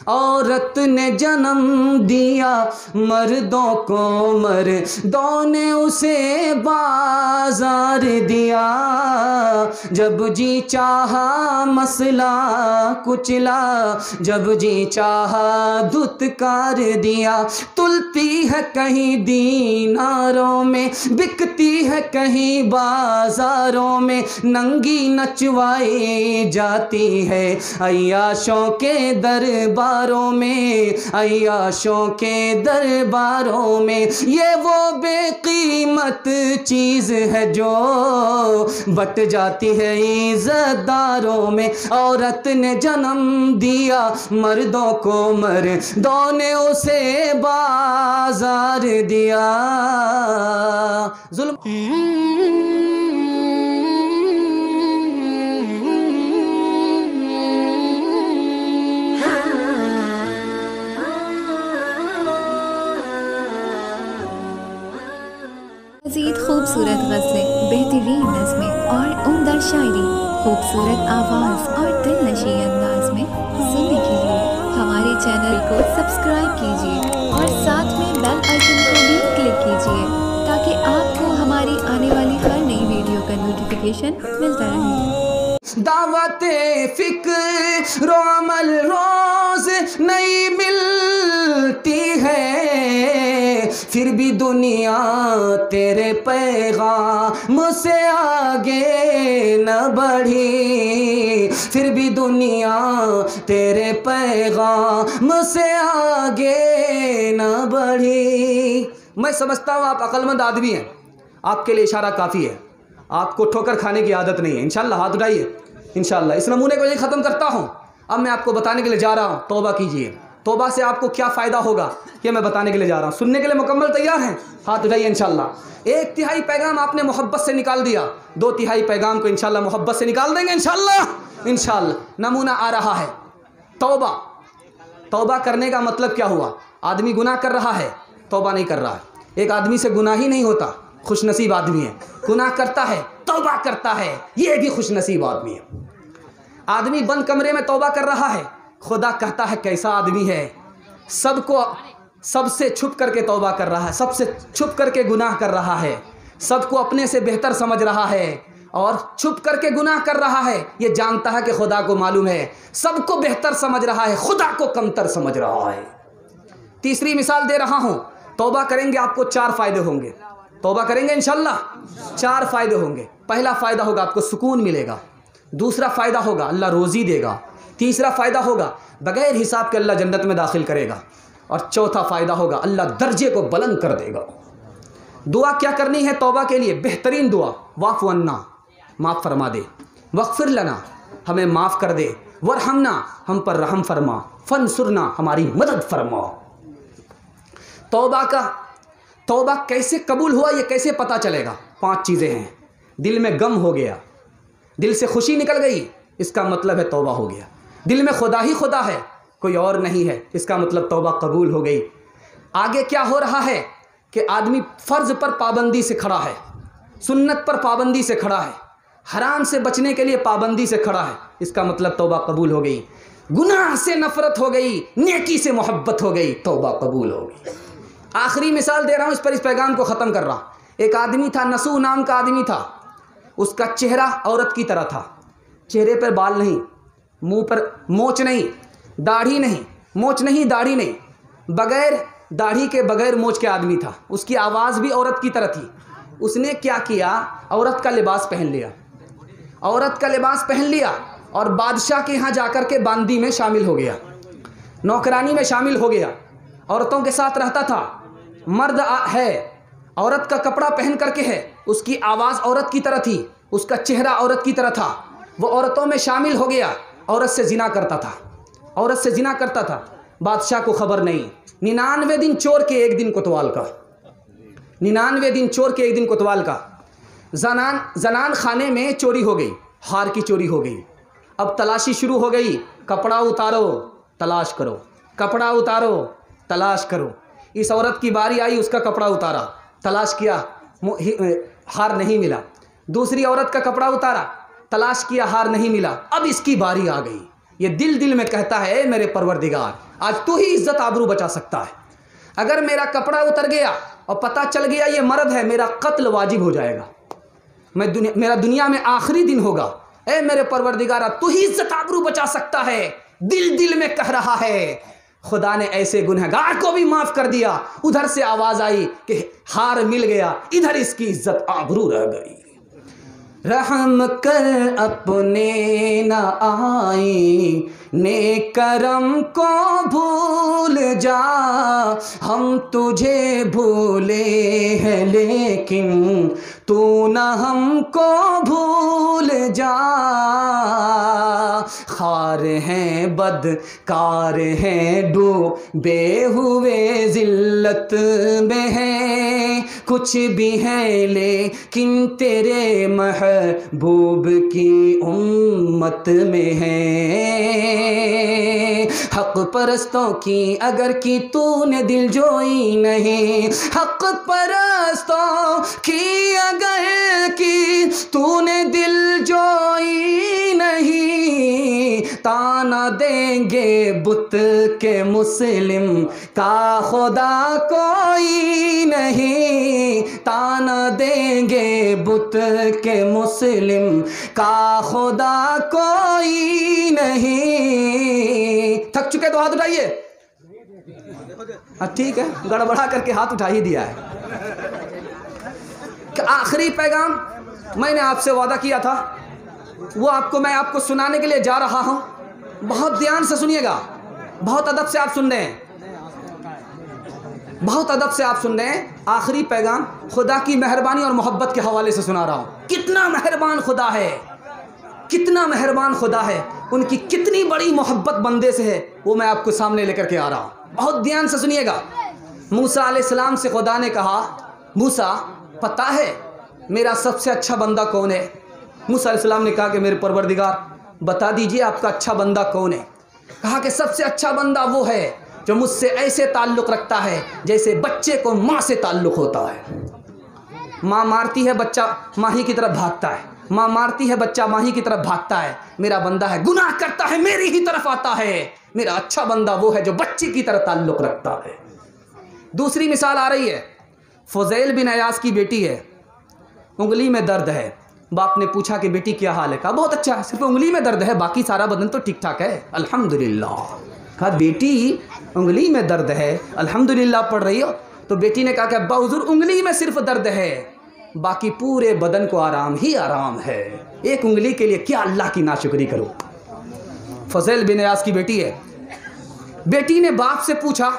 औरत ने जन्म दिया मर्दों को, मर्दों ने उसे बाजार दिया। जब जी चाहा मसला कुचला, जब जी चाहा धुतकार दिया। तुलती है कहीं दीनारों में, बिकती है कहीं बाजारों में, नंगी नचवाई जाती है अय्याशों के दरबारों में, अय्याशों के दरबारों में। ये वो बेकीमत चीज़ है जो बट जाती है इज़्ज़तदारों में। औरत ने जन्म दिया मर्दों को, मर्दों ने उसे बाजार दिया। जुल्म मज़ीद खूबसूरत गज़लें, बेहतरीन नज़्में और उम्दा शायरी, खूबसूरत आवाज़ और दिलनशी अंदाज में सुनने के लिए हमारे चैनल को सब्सक्राइब कीजिए और साथ में बेल आइकन को भी क्लिक कीजिए ताकि आपको हमारी आने वाली हर नई वीडियो का नोटिफिकेशन मिलता रहे। दावते फिक्र अमल रोज नहीं मिलती है, फिर भी दुनिया तेरे पैगाम से आगे न बढ़ी, फिर भी दुनिया तेरे पैगाम से आगे न बढ़ी। मैं समझता हूँ आप अक्लमंद आदमी हैं, आपके लिए इशारा काफ़ी है। आपको ठोकर खाने की आदत नहीं है। इंशाल्लाह हाथ उठाइए। इंशाल्लाह इस नमूने को यही ख़त्म करता हूँ। अब मैं आपको बताने के लिए जा रहा हूँ, तौबा कीजिए। तौबा से आपको क्या फ़ायदा होगा ये मैं बताने के लिए जा रहा हूँ। सुनने के लिए मुकम्मल तैयार हैं? हाथ उठाइए। इंशाल्लाह 1/3 पैगाम आपने मोहब्बत से निकाल दिया, 2/3 पैगाम को इंशाल्लाह मोहब्बत से निकाल देंगे इंशाल्लाह। इंशाल्लाह नमूना आ रहा है। तौबा, तौबा करने का मतलब क्या हुआ? आदमी गुनाह कर रहा है, तौबा नहीं कर रहा है। एक आदमी से गुनाह ही नहीं होता, खुशनसीब आदमी है। गुनाह करता है, तौबा करता है, ये भी खुशनसीब आदमी है। आदमी बंद कमरे में तौबा कर रहा है, खुदा कहता है कैसा आदमी है। सबको, सबसे छुप करके तौबा कर रहा है, सबसे छुप करके गुनाह कर रहा है, सबको अपने से बेहतर समझ रहा है और छुप करके गुनाह कर रहा है। ये जानता है कि खुदा को मालूम है, सबको बेहतर समझ रहा है, खुदा को कमतर समझ रहा है। तीसरी मिसाल दे रहा हूँ। तौबा करेंगे आपको 4 फ़ायदे होंगे। तौबा करेंगे इंशाल्लाह 4 फ़ायदे होंगे। पहला फ़ायदा होगा आपको सुकून मिलेगा, दूसरा फ़ायदा होगा अल्लाह रोज़ी देगा, तीसरा फ़ायदा होगा बग़ैर हिसाब के अल्लाह जन्नत में दाखिल करेगा और चौथा फ़ायदा होगा अल्लाह दर्जे को बुलंद कर देगा। दुआ क्या करनी है तौबा के लिए? बेहतरीन दुआ, वाफ़ु अन्ना, माफ़ फरमा दे, वग़फ़िर लना, हमें माफ़ कर दे, वरहमना, हम पर रहम फरमा, फनसुरना, हमारी मदद फरमा। तौबा कैसे कबूल हुआ ये कैसे पता चलेगा? 5 चीज़ें हैं। दिल में गम हो गया, दिल से खुशी निकल गई, इसका मतलब है तौबा हो गया। दिल में खुदा ही खुदा है, कोई और नहीं है, इसका मतलब तौबा कबूल हो गई। आगे क्या हो रहा है कि आदमी फ़र्ज़ पर पाबंदी से खड़ा है, सुन्नत पर पाबंदी से खड़ा है, हराम से बचने के लिए पाबंदी से खड़ा है, इसका मतलब तौबा कबूल हो गई। गुनाह से नफ़रत हो गई, नेकी से मोहब्बत हो गई, तौबा कबूल हो गई। आखिरी मिसाल दे रहा हूँ, इस पर इस पैगाम को ख़त्म कर रहा। एक आदमी था, नसू नाम का आदमी था। उसका चेहरा औरत की तरह था, चेहरे पर बाल नहीं, मुंह पर मोच नहीं, दाढ़ी नहीं, मोच नहीं, दाढ़ी नहीं, बग़ैर दाढ़ी के बग़ैर मोच के आदमी था। उसकी आवाज़ भी औरत की तरह थी। उसने क्या किया? औरत का लिबास पहन लिया, औरत का लिबास पहन लिया और बादशाह के यहाँ जाकर के बांदी में शामिल हो गया, नौकरानी में शामिल हो गया, औरतों के साथ रहता था। मर्द है, औरत का कपड़ा पहन करके है, उसकी आवाज़ औरत की तरह थी, उसका चेहरा औरत की तरह था, वो औरतों में शामिल हो गया, औरत से जिना करता था, औरत से जिना करता था। बादशाह को खबर नहीं। 99 दिन चोर के एक दिन कोतवाल का, 99 दिन चोर के एक दिन कोतवाल का। जनान खाने में चोरी हो गई, हार की चोरी हो गई। अब तलाशी शुरू हो गई, कपड़ा उतारो तलाश करो, कपड़ा उतारो तलाश करो। इस औरत की बारी आई, उसका कपड़ा उतारा, तलाश किया, हार नहीं मिला। दूसरी औरत का कपड़ा उतारा, तलाश किया, हार नहीं मिला। अब इसकी बारी आ गई। ये दिल दिल में कहता है मेरे परवरदिगार आज तू ही इज्जत आबरू बचा सकता है। अगर मेरा कपड़ा उतर गया और पता चल गया ये मर्द है, मेरा कत्ल वाजिब हो जाएगा, मेरा दुनिया में आखिरी दिन होगा। ए मेरे परवरदिगारा, तू ही इज्जत आबरू बचा सकता है। दिल दिल में कह रहा है। खुदा ने ऐसे गुनहगार को भी माफ कर दिया। उधर से आवाज आई कि हार मिल गया, इधर इसकी इज्जत आबरू रह गई। रहम कर अपने न आई, ने करम को भूल जा। हम तुझे भूले हैं लेकिन तू न हमको भूल जा। खार हैं बदकार हैं डूबे हुए जिल्लत में हैं, कुछ भी है लेकिन तेरे महबूब की उम्मत में है। हक परस्तों की अगर की तूने दिल जोई नहीं, हक परस्तों की अगर की तूने दिल जोई नहीं, ताना देंगे बुत के मुस्लिम का खुदा कोई नहीं। ताना देंगे बुत के मुस्लिम का खुदा कोई नहीं। थक चुके तो हाथ उठाइए। ठीक है, गड़बड़ा करके हाथ उठा ही दिया है। आखिरी पैगाम मैंने आपसे वादा किया था, वो मैं आपको सुनाने के लिए जा रहा हूं। बहुत ध्यान से सुनिएगा, बहुत अदब से आप सुन रहे हैं, बहुत अदब से आप सुन रहे हैं। आखिरी पैगाम खुदा की मेहरबानी और मोहब्बत के हवाले से सुना रहा हूं। कितना मेहरबान खुदा है, कितना मेहरबान खुदा है, उनकी कितनी बड़ी मोहब्बत बंदे से है, वो मैं आपको सामने लेकर के आ रहा हूं। बहुत ध्यान से सुनिएगा। मूसा अलैहिस्सलाम से खुदा ने कहा, मूसा पता है मेरा सबसे अच्छा बंदा कौन है? मूसा अलैहिस्सलाम ने कहा कि मेरे परवरदिगार बता दीजिए आपका अच्छा बंदा कौन है। कहा कि सबसे अच्छा बंदा वो है जो मुझसे ऐसे ताल्लुक़ रखता है जैसे बच्चे को माँ से ताल्लुक़ होता है। माँ मारती है, बच्चा माही की तरफ भागता है, माँ मारती है, बच्चा माही की तरफ भागता है। मेरा बंदा है, गुनाह करता है, मेरी ही तरफ आता है। मेरा अच्छा बंदा वो है जो बच्चे की तरह ताल्लुक़ रखता है। दूसरी मिसाल आ रही है। फुज़ैल बिन अयाज़ की बेटी है, उंगली में दर्द है। बाप ने पूछा कि बेटी क्या हाल है? कहा बहुत अच्छा है, सिर्फ उंगली में दर्द है, बाकी सारा बदन तो ठीक ठाक है, अल्हम्दुलिल्लाह। कहा बेटी उंगली में दर्द है, अल्हम्दुलिल्लाह पढ़ रही हो? तो बेटी ने कहा कि अब्बा हुजूर उंगली में सिर्फ दर्द है, बाकी पूरे बदन को आराम ही आराम है। एक उंगली के लिए क्या अल्लाह की नाशुक्री करूं। फज़ैल बिन अयाज़ की बेटी है। बेटी ने बाप से पूछा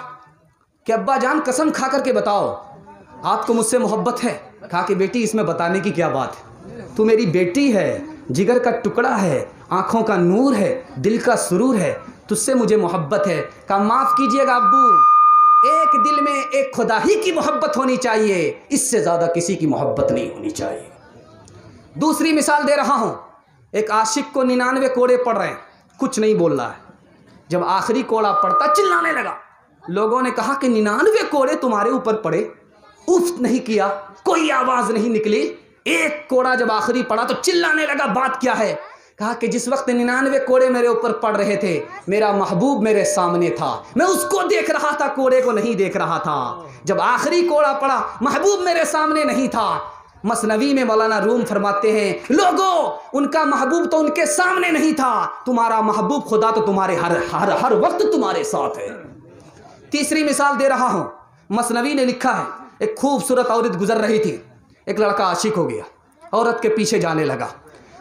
कि अब्बा जान कसम खा करके बताओ आपको मुझसे मोहब्बत है? कहा कि बेटी इसमें बताने की क्या बात है, तू मेरी बेटी है, जिगर का टुकड़ा है, आंखों का नूर है, दिल का सुरूर है, तुझसे मुझे मोहब्बत है। कहा माफ़ कीजिएगा अब्बू, एक दिल में एक खुदा ही की मोहब्बत होनी चाहिए, इससे ज़्यादा किसी की मोहब्बत नहीं होनी चाहिए। दूसरी मिसाल दे रहा हूँ। एक आशिक को 99 कोड़े पड़ रहे हैं, कुछ नहीं बोल रहा है। जब आखिरी कोड़ा पड़ता चिल्लाने लगा। लोगों ने कहा कि 99 कोड़े तुम्हारे ऊपर पड़े, उफ नहीं किया, कोई आवाज़ नहीं निकली। एक कोड़ा जब आखिरी पड़ा तो चिल्लाने लगा, बात क्या है? कहा कि जिस वक्त 99 कोड़े मेरे ऊपर पड़ रहे थे, मेरा महबूब मेरे सामने था, मैं उसको देख रहा था, कोड़े को नहीं देख रहा था। जब आखिरी कोड़ा पड़ा, महबूब मेरे सामने नहीं था। मसनवी में मौलाना रूम फरमाते हैं, लोगों उनका महबूब तो उनके सामने नहीं था, तुम्हारा महबूब खुदा तो तुम्हारे हर वक्त तुम्हारे साथ है। तीसरी मिसाल दे रहा हूँ। मसनवी ने लिखा है, एक खूबसूरत औरत गुजर रही थी, एक लड़का आशिक हो गया, औरत के पीछे जाने लगा।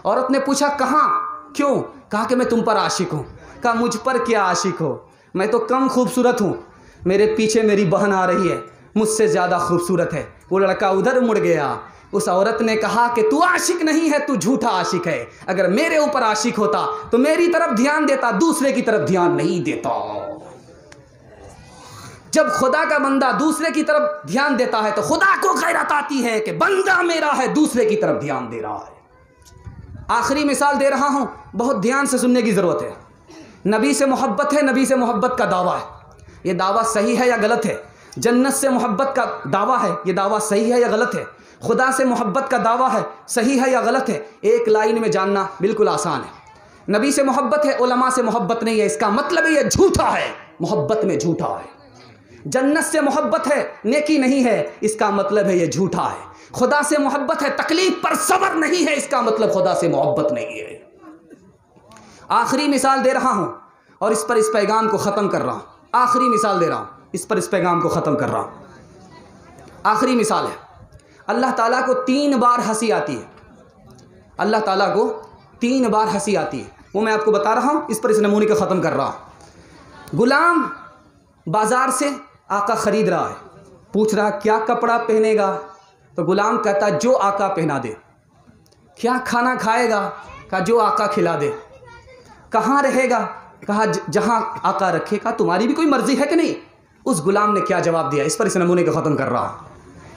औरत ने पूछा कहाँ, क्यों? कहा कि मैं तुम पर आशिक हूँ। कहा मुझ पर क्या आशिक हो, मैं तो कम खूबसूरत हूँ, मेरे पीछे मेरी बहन आ रही है, मुझसे ज़्यादा खूबसूरत है। वो लड़का उधर मुड़ गया। उस औरत ने कहा कि तू आशिक नहीं है, तू झूठा आशिक है। अगर मेरे ऊपर आशिक होता तो मेरी तरफ ध्यान देता, दूसरे की तरफ ध्यान नहीं देता। जब खुदा का बंदा दूसरे की तरफ ध्यान देता है तो खुदा को गैरत आती है कि बंदा मेरा है, दूसरे की तरफ ध्यान दे रहा है। आखिरी मिसाल दे रहा हूं, बहुत ध्यान से सुनने की ज़रूरत है। नबी से मोहब्बत है, नबी से मोहब्बत का दावा है, ये दावा सही है या गलत है? जन्नत से मोहब्बत का दावा है, ये दावा सही है या गलत है? खुदा से मोहब्बत का दावा है, सही है या गलत है? एक लाइन में जानना बिल्कुल आसान है। नबी से मोहब्बत है, उलमा से मोहब्बत नहीं है, इसका मतलब ये झूठा है। मोहब्बत में झूठा है। जन्नत से मोहब्बत है, नेकी नहीं है, इसका मतलब है ये झूठा है। खुदा से मोहब्बत है, तकलीफ पर सब्र नहीं है, इसका मतलब खुदा से मोहब्बत नहीं है। आखिरी मिसाल दे रहा हूं और इस पैगाम को ख़त्म कर रहा हूं। आखिरी मिसाल दे रहा हूं, इस पैगाम को ख़त्म कर रहा हूं। आखिरी मिसाल है, अल्लाह ताला को 3 बार हंसी आती है। अल्लाह ताला को 3 बार हंसी आती है, वो मैं आपको बता रहा हूँ, इस नमूने को ख़त्म कर रहा हूँ। गुलाम बाज़ार से आका ख़रीद रहा है, पूछ रहा क्या कपड़ा पहनेगा, तो गुलाम कहता जो आका पहना दे। क्या खाना खाएगा, कहा जो आका खिला दे। कहाँ रहेगा, कहा जहाँ आका रखेगा। तुम्हारी भी कोई मर्ज़ी है कि नहीं। उस गुलाम ने क्या जवाब दिया, इस नमूने को ख़त्म कर रहा हूँ।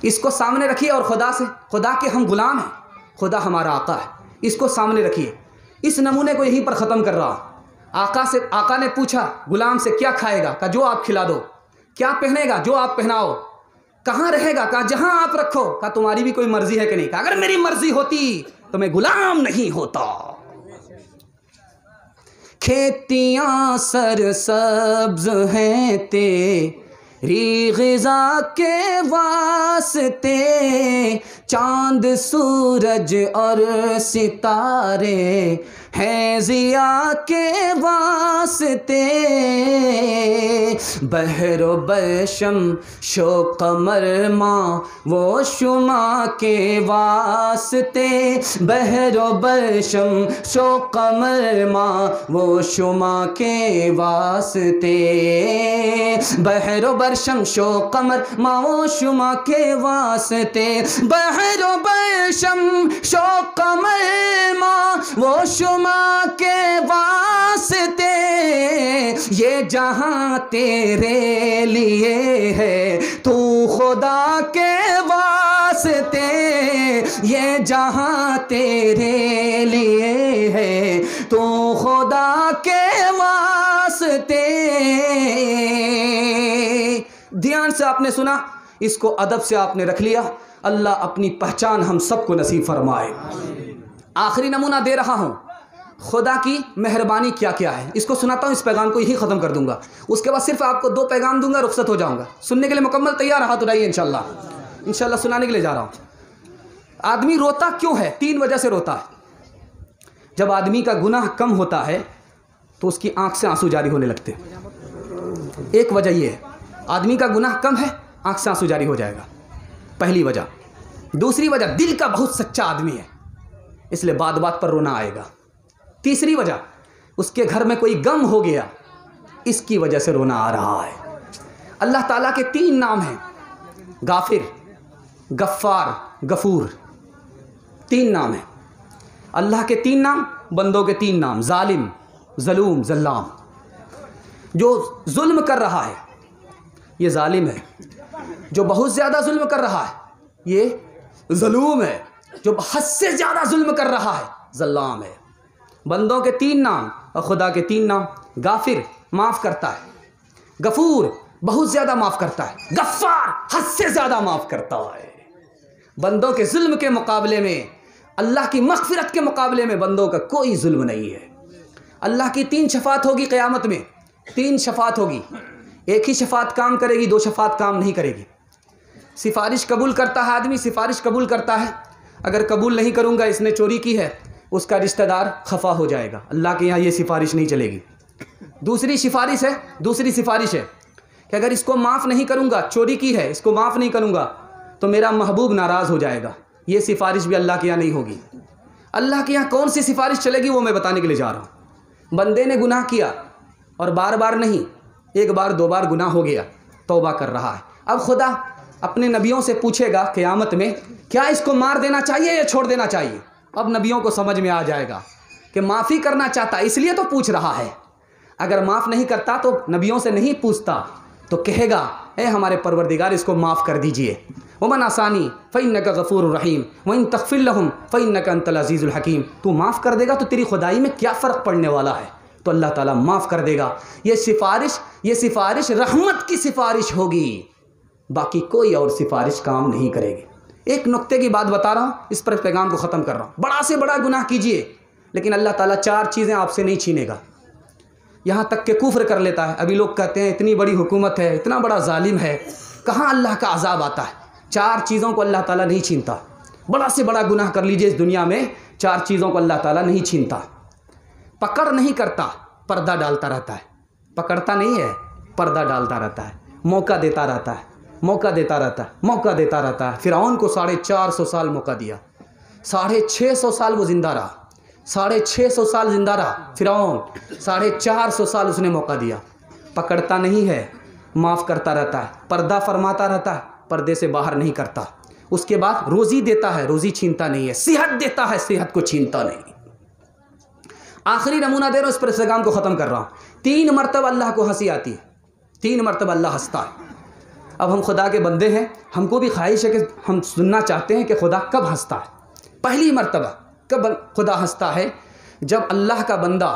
इसको सामने रखिए और खुदा के हम गुलाम हैं, खुदा हमारा आका है, इसको सामने रखिए। इस नमूने को यहीं पर ख़त्म कर रहा हूँ। आका ने पूछा गुलाम से क्या खाएगा, कहा जो आप खिला दो। क्या पहनेगा, जो आप पहनाओ। कहाँ रहेगा, कहा जहाँ आप रखो। कहा तुम्हारी भी कोई मर्जी है कि नहीं। कहा अगर मेरी मर्जी होती तो मैं गुलाम नहीं होता। खेतियाँ सरसब्ज हैं तेरी ग़िज़ा के वास्ते, चांद सूरज और सितारे हैं ज़िया के वास्ते। बहरो बशम शो कमर माँ वो शुमा के वास्ते। बहरो बशम शो कमर माँ वो शुमा के वास्ते। बहरो बरशम शो कमर माँ वो शुमा के वास्ते। बहरो बशम शो कमर माँ वो शुमा के वास्ते। ये जहां तेरे लिए है तू खुदा के वास्ते। ये जहां तेरे लिए है तू खुदा के वास्ते। ध्यान से आपने सुना, इसको अदब से आपने रख लिया। अल्लाह अपनी पहचान हम सबको नसीब फरमाए। आखिरी नमूना दे रहा हूं, खुदा की मेहरबानी क्या क्या है, इसको सुनाता हूँ। इस पैगाम को यही ख़त्म कर दूंगा, उसके बाद सिर्फ आपको 2 पैगाम दूंगा, रुखसत हो जाऊंगा। सुनने के लिए मुकम्मल तैयार, हाथ उठाइए। इंशाल्लाह सुनाने के लिए जा रहा हूँ। आदमी रोता क्यों है? 3 वजह से रोता है। जब आदमी का गुनाह कम होता है तो उसकी आंख से आंसू जारी होने लगते हैं। एक वजह यह है, आदमी का गुनाह कम है, आंख से आंसू जारी हो जाएगा, पहली वजह। दूसरी वजह, दिल का बहुत सच्चा आदमी है, इसलिए बात बात पर रोना आएगा। तीसरी वजह, उसके घर में कोई गम हो गया, इसकी वजह से रोना आ रहा है। अल्लाह ताला के 3 नाम हैं, गाफिर, गफ्फार, गफूर। 3 नाम हैं अल्लाह के। 3 नाम, बंदों के 3 नाम, जालिम, ज़लूम, ज़ल्लाम। जो जुल्म कर रहा है ये जालिम है, जो बहुत ज़्यादा जुल्म कर रहा है ये ज़लूम है, जो हद से ज़्यादा जुल्म कर रहा है ज़ल्लाम है। बंदों के 3 नाम और खुदा के 3 नाम। गाफिर माफ़ करता है, गफूर बहुत ज़्यादा माफ़ करता है, गफ्फार हद से ज़्यादा माफ़ करता है। बंदों के जुल्म के मुकाबले में, अल्लाह की मग़फ़िरत के मुकाबले में बंदों का कोई जुल्म नहीं है। अल्लाह की 3 शफ़ात होगी क़यामत में, 3 शफ़ात होगी। एक ही शफ़ात काम करेगी, 2 शफ़ात काम नहीं करेगी। सिफारिश कबूल करता है आदमी, सिफारिश कबूल करता है। अगर कबूल नहीं करूँगा, इसने चोरी की है, उसका रिश्तेदार खफा हो जाएगा। अल्लाह के यहाँ ये सिफारिश नहीं चलेगी। दूसरी सिफारिश है कि अगर इसको माफ़ नहीं करूँगा, चोरी की है, इसको माफ़ नहीं करूँगा तो मेरा महबूब नाराज़ हो जाएगा। ये सिफारिश भी अल्लाह के यहाँ नहीं होगी। अल्लाह के यहाँ कौन सी सिफारिश चलेगी वो मैं बताने के लिए जा रहा हूँ। बंदे ने गुनाह किया और बार बार नहीं, 1 बार 2 बार गुनाह हो गया, तौबा कर रहा है। अब खुदा अपने नबियों से पूछेगा क़यामत में, क्या इसको मार देना चाहिए या छोड़ देना चाहिए। अब नबियों को समझ में आ जाएगा कि माफ़ी करना चाहता, इसलिए तो पूछ रहा है। अगर माफ़ नहीं करता तो नबियों से नहीं पूछता, तो कहेगा ए हमारे परवरदिगार इसको माफ़ कर दीजिए। वमन आसानी फ़इन्नका गफ़ूरुर रहीम वइन तग़फ़िर लहुम फ़इन्नका अंतल अज़ीज़ुल हकीम। तू माफ़ कर देगा तो तेरी खुदाई में क्या फ़र्क पड़ने वाला है। तो अल्लाह ताला माफ़ कर देगा। ये सिफारिश रहमत की सिफारिश होगी, बाकी कोई और सिफारिश काम नहीं करेगी। एक नुक्ते की बात बता रहा हूँ, इस पर पैगाम को ख़त्म कर रहा हूँ। बड़ा से बड़ा गुनाह कीजिए, लेकिन अल्लाह ताला 4 चीज़ें आपसे नहीं छीनेगा। यहाँ तक के कुफ्र कर लेता है। अभी लोग कहते हैं इतनी बड़ी हुकूमत है, इतना बड़ा जालिम है, कहाँ अल्लाह का अजाब आता है। 4 चीज़ों को अल्लाह ताला नहीं छीनता। बड़ा से बड़ा गुनाह कर लीजिए इस दुनिया में, 4 चीज़ों को अल्लाह ताला नहीं छीनता। पकड़ नहीं करता, पर्दा डालता रहता है। पकड़ता नहीं है, पर्दा डालता रहता है, मौका देता रहता है, मौका देता रहता है, मौका देता रहता है। फिरौन को 450 साल मौका दिया, 650 साल वो ज़िंदा रहा, 650 साल ज़िंदा रहा फिरौन, 450 साल उसने मौका दिया। पकड़ता नहीं है, माफ़ करता रहता है, पर्दा फरमाता रहता है, पर्दे से बाहर नहीं करता। उसके बाद रोज़ी देता है, रोज़ी छीनता नहीं है, सेहत देता है, सेहत को छीनता नहीं। आखिरी नमूना दे रहा हूँ, इस पर पैगाम को ख़त्म कर रहा हूँ। 3 मरतबा अल्लाह को हंसी आती है, 3 मरतबा अल्लाह हंसता है। अब हम खुदा के बंदे हैं, हमको भी ख्वाहिश है कि हम सुनना चाहते हैं कि खुदा कब हंसता है। पहली मरतबा कब खुदा हंसता है? जब अल्लाह का बंदा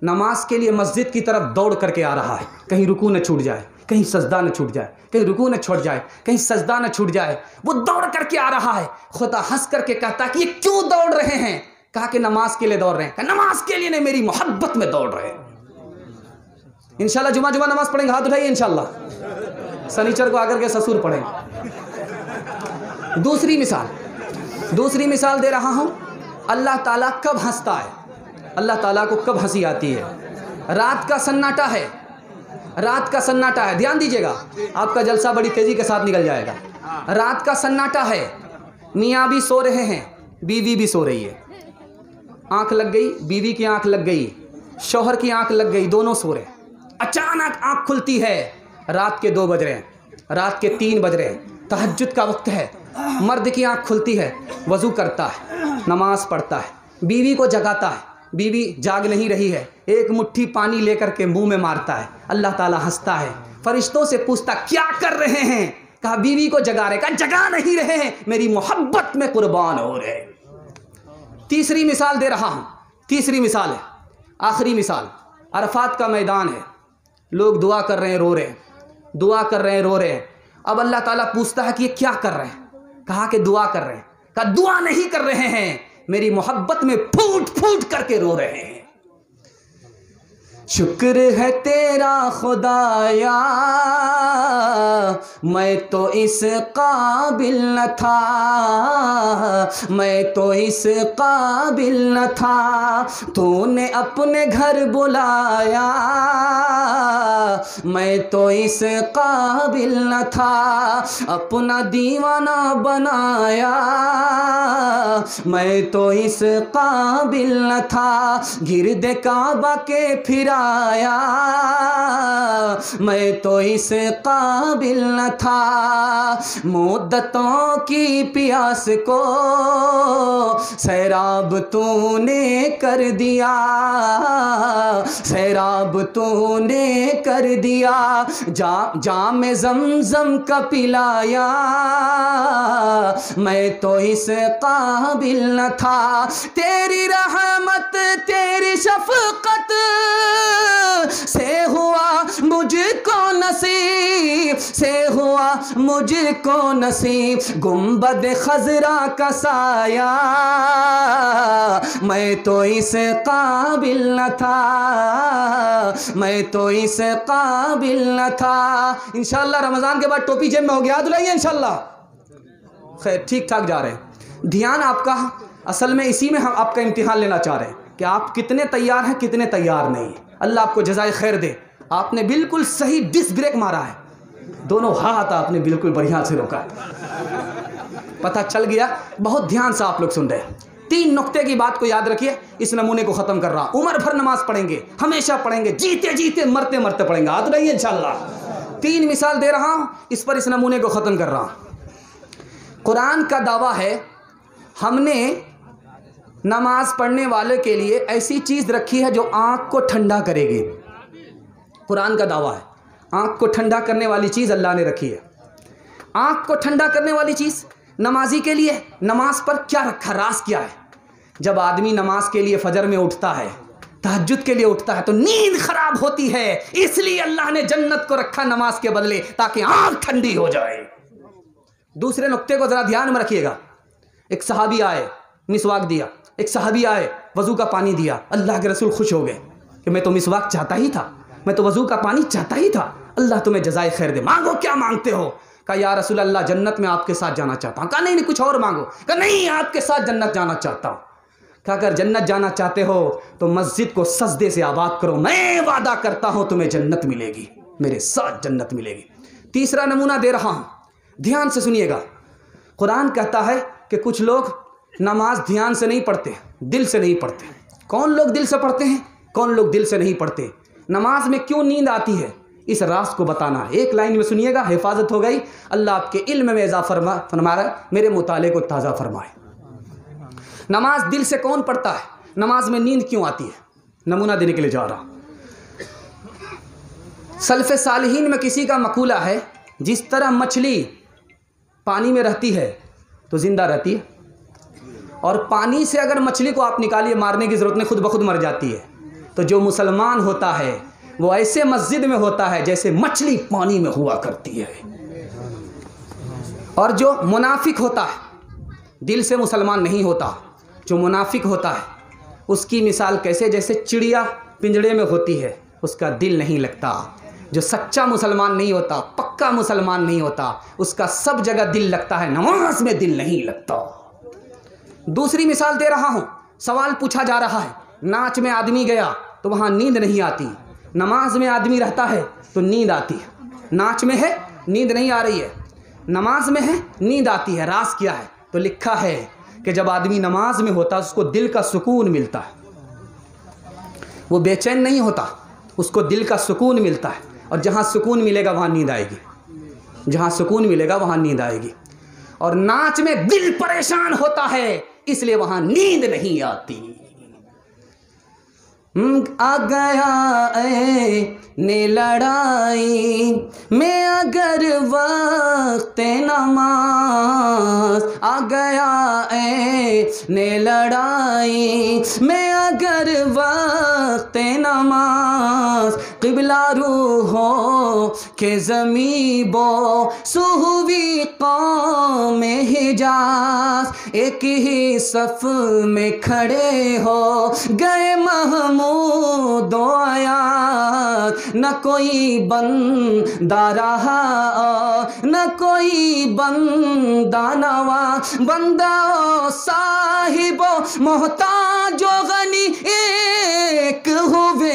नमाज के लिए मस्जिद की तरफ दौड़ करके आ रहा है, कहीं रुकू न छूट जाए, कहीं सजदा न छूट जाए, कहीं रुकू न छूट जाए, कहीं सजदा न छूट जाए, वो दौड़ करके आ रहा है। खुदा हंस करके कहता है कि ये क्यों दौड़ रहे हैं? कहा कि नमाज के लिए दौड़ रहे हैं। कहा नमाज के लिए नहीं, मेरी मोहब्बत में दौड़ रहे हैं। इंशाल्लाह जुमा नमाज पढ़ेंगे, हाथ उठाइए इंशाल्लाह। शनिचर को आकर के ससुर पढ़ेंगे। दूसरी मिसाल दे रहा हूं, अल्लाह ताला कब हंसता है? अल्लाह ताला को कब हंसी आती है? रात का सन्नाटा है, रात का सन्नाटा है, ध्यान दीजिएगा, आपका जलसा बड़ी तेजी के साथ निकल जाएगा। रात का सन्नाटा है, मियाँ भी सो रहे हैं, बीवी भी सो रही है। आंख लग गई, बीवी की आंख लग गई, शौहर की आंख लग गई, दोनों सो रहे। अचानक आंख खुलती है, रात के 2 बज रहे हैं, रात के 3 बज रहे हैं, तहज्जुद का वक्त है। मर्द की आंख खुलती है, वज़ू करता है, नमाज पढ़ता है, बीवी को जगाता है, बीवी जाग नहीं रही है, एक मुट्ठी पानी लेकर के मुंह में मारता है। अल्लाह ताला हंसता है, फरिश्तों से पूछता क्या कर रहे हैं? कहा बीवी को जगा रहे। कहा जगा नहीं रहे हैं, मेरी मोहब्बत में कुर्बान हो रहे। तीसरी मिसाल दे रहा हूँ, तीसरी मिसाल है, आखिरी मिसाल। अरफात का मैदान है, लोग दुआ कर रहे हैं, रो रहे हैं, दुआ कर रहे हैं, रो रहे हैं। अब अल्लाह ताला पूछता है कि ये क्या कर रहे हैं? कहा कि दुआ कर रहे हैं। कहा दुआ नहीं कर रहे हैं, मेरी मोहब्बत में फूट फूट करके रो रहे हैं। शुक्र है तेरा खुदाया, मैं तो इस काबिल न था, मैं तो इस काबिल न था, तूने अपने घर बुलाया, मैं तो इस काबिल न था, अपना दीवाना बनाया, मैं तो इस काबिल न था, गिरदे काबा के फिराया, मैं तो इस काबिल न था, मुद्दतों की प्यास को सैराब तूने कर दिया, सैराब तूने कर दिया, जाम ज़मज़म का पिलाया, मैं तो इस काबिल न था, तेरी रहमत तेरी शफ़क़त से हुआ मुझको नसीब, से हुआ मुझको नसीब, गुंबद खजरा का साया, मैं तो इस काबिल न था, मैं तो इस काबिल न था। इंशाल्लाह रमज़ान के बाद टोपी जेब में हो गया, याद लाइए इंशाल्लाह। खैर ठीक ठाक जा रहे हैं। ध्यान आपका असल में इसी में हम आपका इम्तिहान लेना चाह रहे हैं कि आप कितने तैयार हैं, कितने तैयार नहीं। अल्लाह आपको जज़ाए खैर दे। आपने बिल्कुल सही डिस्क ब्रेक मारा है, दोनों हाथ आपने बिल्कुल बढ़िया से रोका, पता चल गया। बहुत ध्यान से आप लोग सुन रहे हैं। 3 नुक्ते की बात को याद रखिए, इस नमूने को ख़त्म कर रहा हूँ। उम्र भर नमाज पढ़ेंगे, हमेशा पढ़ेंगे, जीते जीते मरते मरते पढ़ेंगे, हाथ रहिए इंशाल्लाह। 3 मिसाल दे रहा हूँ, इस पर इस नमूने को ख़त्म कर रहा हूँ। कुरान का दावा है, हमने नमाज पढ़ने वाले के लिए ऐसी चीज़ रखी है जो आँख को ठंडा करेगी। कुरान का दावा है, आँख को ठंडा करने वाली चीज़ अल्लाह ने रखी है। आँख को ठंडा करने वाली चीज़ नमाजी के लिए नमाज पर क्या रखा, राज क्या है? जब आदमी नमाज के लिए फजर में उठता है, तहज्जुद के लिए उठता है, तो नींद खराब होती है, इसलिए अल्लाह ने जन्नत को रखा नमाज के बदले, ताकि आँख ठंडी हो जाए। दूसरे नुक्ते को ज़रा ध्यान में रखिएगा। एक सहाबी आए, मिसवाक दिया, एक सहाबी आए, वज़ू का पानी दिया, अल्लाह के रसूल खुश हो गए। कि मैं तो मिसवाक चाहता ही था, मैं तो वज़ू का पानी चाहता ही था, अल्लाह तुम्हें जज़ाए खैर दे, मांगो क्या मांगते हो। कहा या रसूल अल्लाह जन्नत में आपके साथ जाना चाहता हूँ। कहा नहीं कुछ और मांगो। कहा नहीं आपके साथ जन्नत जाना चाहता हूँ। कहा अगर जन्नत जाना चाहते हो तो मस्जिद को सजदे से आबाद करो, मैं वादा करता हूँ तुम्हें जन्नत मिलेगी, मेरे साथ जन्नत मिलेगी। तीसरा नमूना दे रहा हूँ, ध्यान से सुनिएगा। कुरान कहता है कि कुछ लोग नमाज ध्यान से नहीं पढ़ते, दिल से नहीं पढ़ते। कौन लोग दिल से पढ़ते हैं, कौन लोग दिल से नहीं पढ़ते। नमाज में क्यों नींद आती है, इस राज को बताना है। एक लाइन में सुनिएगा, हिफाजत हो गई। अल्लाह आपके इल्म में इजाफा फरमा रहा है, मेरे मुताले को ताज़ा फरमाए। नमाज दिल से कौन पढ़ता है, नमाज में नींद क्यों आती है, नमूना देने के लिए जा रहा। सल्फ़े सालिहीन में किसी का मकूला है, जिस तरह मछली पानी में रहती है तो ज़िंदा रहती है, और पानी से अगर मछली को आप निकालिए, मारने की ज़रूरत नहीं, खुद ब खुद मर जाती है। तो जो मुसलमान होता है वो ऐसे मस्जिद में होता है जैसे मछली पानी में हुआ करती है। और जो मुनाफिक होता है, दिल से मुसलमान नहीं होता, जो मुनाफिक होता है उसकी मिसाल कैसे, जैसे चिड़िया पिंजड़े में होती है, उसका दिल नहीं लगता। जो सच्चा मुसलमान नहीं होता, पक्का मुसलमान नहीं होता, उसका सब जगह दिल लगता है, नमाज में दिल नहीं लगता। दूसरी मिसाल दे रहा हूँ, सवाल पूछा जा रहा है, नाच में आदमी गया तो वहाँ नींद नहीं आती, नमाज में आदमी रहता है तो नींद आती है। नाच में है नींद नहीं आ रही है, नमाज में है नींद आती है। राज क्या है, तो लिखा है कि जब आदमी नमाज में होता है उसको दिल का सुकून मिलता है, वो बेचैन नहीं होता, उसको दिल का सुकून मिलता है। और जहाँ सुकून मिलेगा वहाँ नींद आएगी, जहाँ सुकून मिलेगा वहाँ नींद आएगी। और नाच में दिल परेशान होता है, इसलिए वहाँ नींद नहीं आती। आ गया ने लड़ाई में अगर वक्त नमाज, आ गया ने लड़ाई में अगर वक्त नमाज, क़िबला रूहों के ज़मीं बो सुहुवी कौम हिजाज, एक ही सफ़ में खड़े हो गए महमूद आयात, न कोई बंदा रहा न कोई बंदा नवा, बंदा साहिबो मोहताजो गनी एक हुए,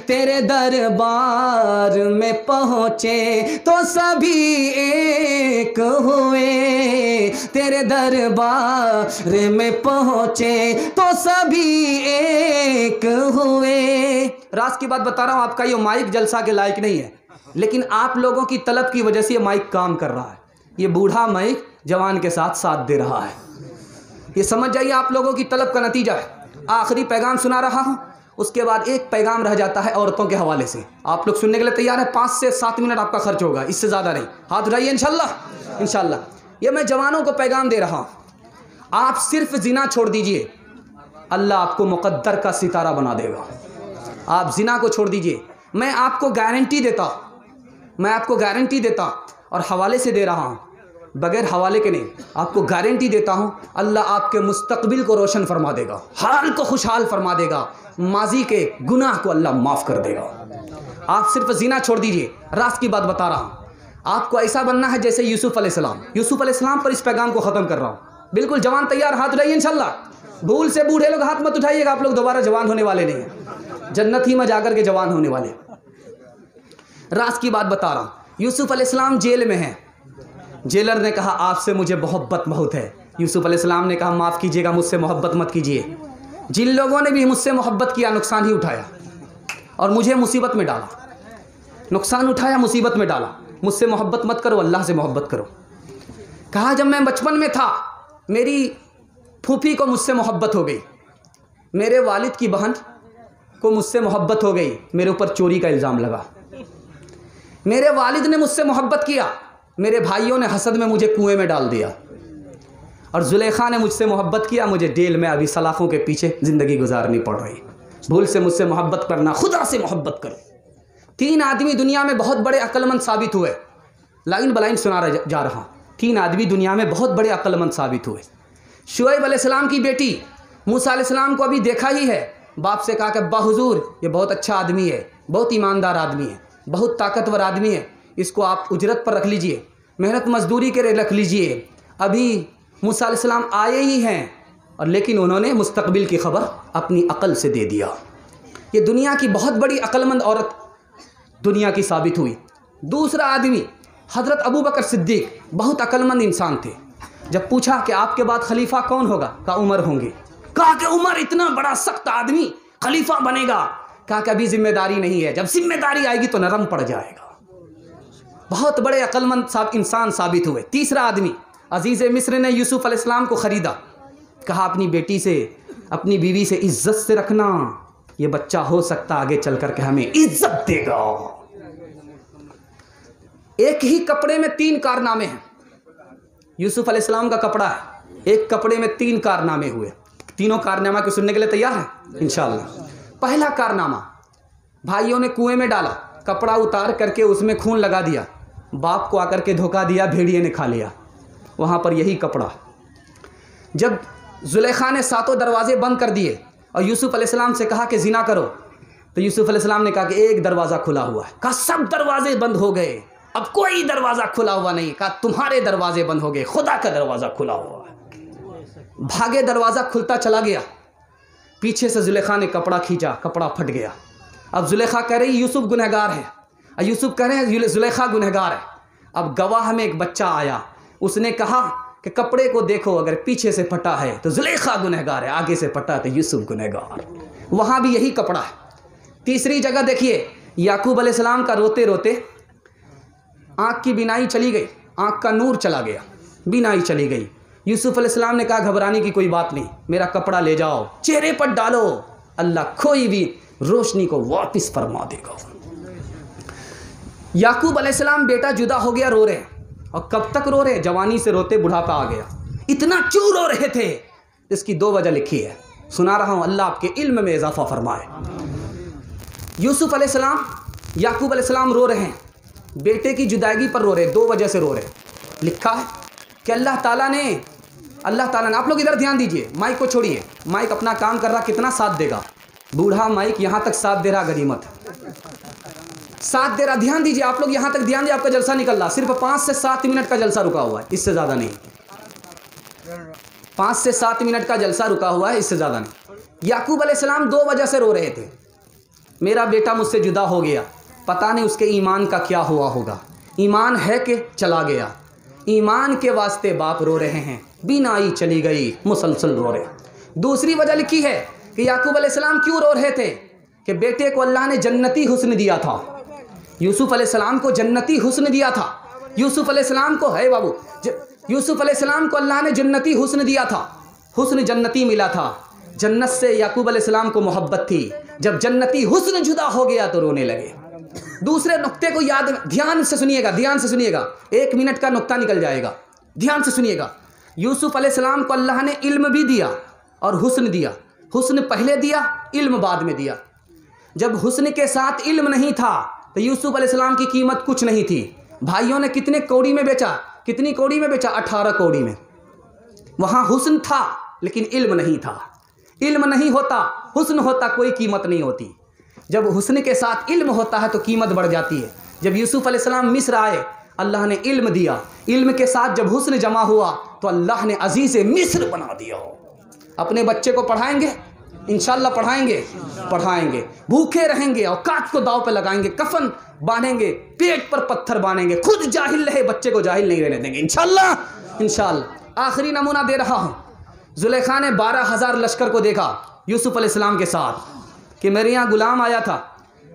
तेरे दरबार में पहुँचे तो सभी एक हुए, तेरे दरबार में पहुँचे तो सभी एक हुए। राज की बात बता रहा हूँ, आपका ये माइक जलसा के लायक नहीं है, लेकिन आप लोगों की तलब की वजह से ये माइक काम कर रहा है। ये बूढ़ा माइक जवान के साथ साथ दे रहा है, ये समझ जाइए आप लोगों की तलब का नतीजा है। आखिरी पैगाम सुना रहा हूँ, उसके बाद एक पैगाम रह जाता है औरतों के हवाले से। आप लोग सुनने के लिए तैयार है? 5 से 7 मिनट आपका खर्च होगा, इससे ज़्यादा नहीं। हाथ उठाइए इंशाल्लाह। इंशाल्लाह ये मैं जवानों को पैगाम दे रहा हूँ, आप सिर्फ जिना छोड़ दीजिए, अल्लाह आपको मुक़द्दर का सितारा बना देगा। आप जिना को छोड़ दीजिए, मैं आपको गारंटी देता, मैं आपको गारंटी देता और हवाले से दे रहा हूँ, बगैर हवाले के नहीं, आपको गारंटी देता हूँ, अल्लाह आपके मुस्तकबिल को रोशन फरमा देगा, हाल को खुशहाल फरमा देगा, माजी के गुनाह को अल्लाह माफ़ कर देगा। आप सिर्फ ज़िना छोड़ दीजिए। राज की बात बता रहा हूँ, आपको ऐसा बनना है जैसे यूसुफ़ अलैहिस्सलाम। यूसुफ़ अलैहिस्सलाम पर इस पैगाम को ख़त्म कर रहा हूँ। बिल्कुल जवान तैयार, हाथ उठाइए इंशाल्लाह। भूल से बूढ़े लोग हाथ मत उठाइएगा, आप लोग दोबारा जवान होने वाले नहीं हैं, जन्नत ही में जाकर के जवान होने वाले। राज की बात बता रहा हूँ, यूसुफ़ अलैहिस्सलाम जेल में हैं। जेलर ने कहा आपसे मुझे मोहब्बत बहुत है। यूसुफ़ अलैहिस्सलाम ने कहा माफ़ कीजिएगा, मुझसे मोहब्बत मत कीजिए। जिन लोगों ने भी मुझसे मोहब्बत किया नुकसान ही उठाया और मुझे मुसीबत में डाला, नुकसान उठाया मुसीबत में डाला। मुझसे मोहब्बत मत करो, अल्लाह से मोहब्बत करो। कहा जब मैं बचपन में था मेरी फूफी को मुझसे मोहब्बत हो गई, मेरे वालिद की बहन को मुझसे मोहब्बत हो गई, मेरे ऊपर चोरी का इल्ज़ाम लगा। मेरे वालिद ने मुझसे मोहब्बत किया, मेरे भाइयों ने हसद में मुझे कुएं में डाल दिया। और जुलेखा ने मुझसे मोहब्बत किया, मुझे जेल में अभी सलाखों के पीछे ज़िंदगी गुजारनी पड़ रही। भूल से मुझसे मोहब्बत करना, खुदा से मोहब्बत करो। 3 आदमी दुनिया में बहुत बड़े अक्लमंद साबित हुए, लाइन बलाइन सुना जा रहा हूँ। 3 आदमी दुनिया में बहुत बड़े अक्लमंद साबित हुए। शुएब अलैहिस्सलाम की बेटी मूसा अलैहिस्सलाम को अभी देखा ही है, बाप से कहा कि बाहुजूर ये बहुत अच्छा आदमी है, बहुत ईमानदार आदमी है, बहुत ताकतवर आदमी है, इसको आप उजरत पर रख लीजिए, मेहनत मजदूरी के रख लीजिए। अभी मूसा अलैहिस्सलाम आए ही हैं और लेकिन उन्होंने मुस्तकबिल की खबर अपनी अकल से दे दिया। ये दुनिया की बहुत बड़ी अक्लमंद औरत दुनिया की साबित हुई। दूसरा आदमी हज़रत अबू बकर सिद्दीक, बहुत अक्लमंद इंसान थे। जब पूछा कि आपके बाद खलीफा कौन होगा, कहा उमर होंगे। कहा कि उमर इतना बड़ा सख्त आदमी खलीफा बनेगा? कहा कि अभी जिम्मेदारी नहीं है, जब जिम्मेदारी आएगी तो नरम पड़ जाएगा। बहुत बड़े अक्लमंद इंसान साबित हुए। तीसरा आदमी अजीज़ मिस्र ने यूसुफ अलैहिस्सलाम को ख़रीदा। कहा अपनी बेटी से, अपनी बीवी से इज्जत से रखना, ये बच्चा हो सकता आगे चल कर के हमें इज्जत देगा। एक ही कपड़े में 3 कारनामे हैं। यूसुफ अलैहिस्सलाम का कपड़ा है, एक कपड़े में 3 कारनामे हुए। तीनों कारनामा को सुनने के लिए तैयार है इंशाअल्लाह। पहला कारनामा, भाइयों ने कुएं में डाला, कपड़ा उतार करके उसमें खून लगा दिया, बाप को आकर के धोखा दिया, भेड़िए ने खा लिया। वहाँ पर यही कपड़ा। जब जुलेखा ने 7 दरवाजे बंद कर दिए और यूसुफ अलैहिस्सलाम से कहा कि जिना करो, तो यूसुफ अलैहिस्सलाम ने कहा कि एक दरवाज़ा खुला हुआ है। कहा सब दरवाजे बंद हो गए, अब कोई दरवाज़ा खुला हुआ नहीं। कहा तुम्हारे दरवाजे बंद हो गए, खुदा का दरवाज़ा खुला हुआ है। भागे, दरवाज़ा खुलता चला गया। पीछे से जुलेखा ने कपड़ा खींचा, कपड़ा फट गया। अब जुलेखा कह रही यूसुफ गुनहगार है, और यूसुफ कह रहे हैं जुलेखा गुनहगार है। अब गवाह में एक बच्चा आया, उसने कहा कि कपड़े को देखो, अगर पीछे से फटा है तो जुलेखा गुनहगार है, आगे से फटा तो यूसुफ गुनहगार। वहाँ भी यही कपड़ा है। तीसरी जगह देखिए, याकूब अलैहिस्सलाम का रोते रोते आँख की बीनाई चली गई, आँख का नूर चला गया, बीनाई चली गई। यूसुफ अलैहिस्सलाम ने कहा घबराने की कोई बात नहीं, मेरा कपड़ा ले जाओ, चेहरे पर डालो, अल्लाह कोई भी रोशनी को वापस फरमा देगा। याकूब अलैहिस्सलाम बेटा जुदा हो गया, रो रहे। और कब तक रो रहे? जवानी से रोते बुढ़ापा आ गया। इतना क्यों रो रहे थे? इसकी 2 वजह लिखी है, सुना रहा हूँ, अल्लाह आपके इल्म में इजाफा फरमाए। यूसुफ अलैहिस्सलाम, याकूब अलैहिस्सलाम रो रहे हैं, बेटे की जुदाई पर रो रहे, 2 वजह से रो रहे। लिखा है कि अल्लाह ताला ने, आप लोग इधर ध्यान दीजिए, माइक को छोड़िए, माइक अपना काम कर रहा, कितना साथ देगा। बूढ़ा माइक यहाँ तक साथ दे रहा, गनीमत साथ दे रहा। ध्यान दीजिए आप लोग, यहाँ तक ध्यान दीजिए, आपका जलसा निकल रहा। सिर्फ 5 से 7 मिनट का जलसा रुका हुआ है, इससे ज़्यादा नहीं। 5 से 7 मिनट का जलसा रुका हुआ है, इससे ज़्यादा नहीं। याकूब अलैहिस्सलाम 2 वजह से रो रहे थे। मेरा बेटा मुझसे जुदा हो गया, पता नहीं उसके ईमान का क्या हुआ होगा, ईमान है कि चला गया। ईमान के वास्ते बाप रो रहे हैं, बीनाई चली गई, मुसलसल रो रहे। दूसरी वजह लिखी है कि याकूब अलैहिस्सलाम क्यों रो रहे थे, कि बेटे को अल्लाह ने जन्नती हुस्न दिया था। यूसुफ अलैहिस्सलाम को जन्नती हुस्न दिया था। यूसुफ अलैहिस्सलाम को, है बाबू, यूसुफ अलैहिस्सलाम को अल्लाह ने जन्नती हुस्न दिया था, हुस्न जन्नती मिला था। जन्नत से याकूब अलैहिस्सलाम को मोहब्बत थी। जब जन्नती हुस्न जुदा हो गया तो रोने लगे। दूसरे नुक्ते को याद, ध्यान से सुनिएगा, ध्यान से सुनिएगा, 1 मिनट का नुक्ता निकल जाएगा, ध्यान से सुनिएगा। यूसुफ अलैहिस्सलाम को अल्लाह ने इल्म भी दिया और हुस्न दिया। हुस्न पहले दिया, इल्म बाद में दिया। जब हुस्न के साथ इल्म नहीं था तो यूसुफ अलैहिस्सलाम की कीमत कुछ नहीं थी। भाइयों ने कितने कौड़ी में बेचा, कितनी कौड़ी में बेचा? 18 कौड़ी में। वहाँ हुस्न था लेकिन इल्म नहीं था। इल्म नहीं होता, हुस्न होता, कोई कीमत नहीं होती। जब हुस्न के साथ इल्म होता है तो कीमत बढ़ जाती है। जब यूसुफ अलैहिस्सलाम मिस्र आए, अल्लाह ने इल्म दिया, इल्म के साथ जब हुस्न जमा हुआ तो अल्लाह ने अजीज़ मिस्र बना दिया। अपने बच्चे को पढ़ाएंगे, इंशाअल्लाह पढ़ाएंगे, भूखे रहेंगे, औकात को दाव पे लगाएंगे, कफन बांधेंगे, पेट पर पत्थर बांधेंगे, खुद जाहिल रहे, बच्चे को जाहिल नहीं रहने देंगे, इंशाअल्लाह। आखिरी नमूना दे रहा हूँ, जुलेखा ने 12,000 लश्कर को देखा यूसुफ अलैहिस्सलाम के साथ कि मेरे यहाँ गुलाम आया था,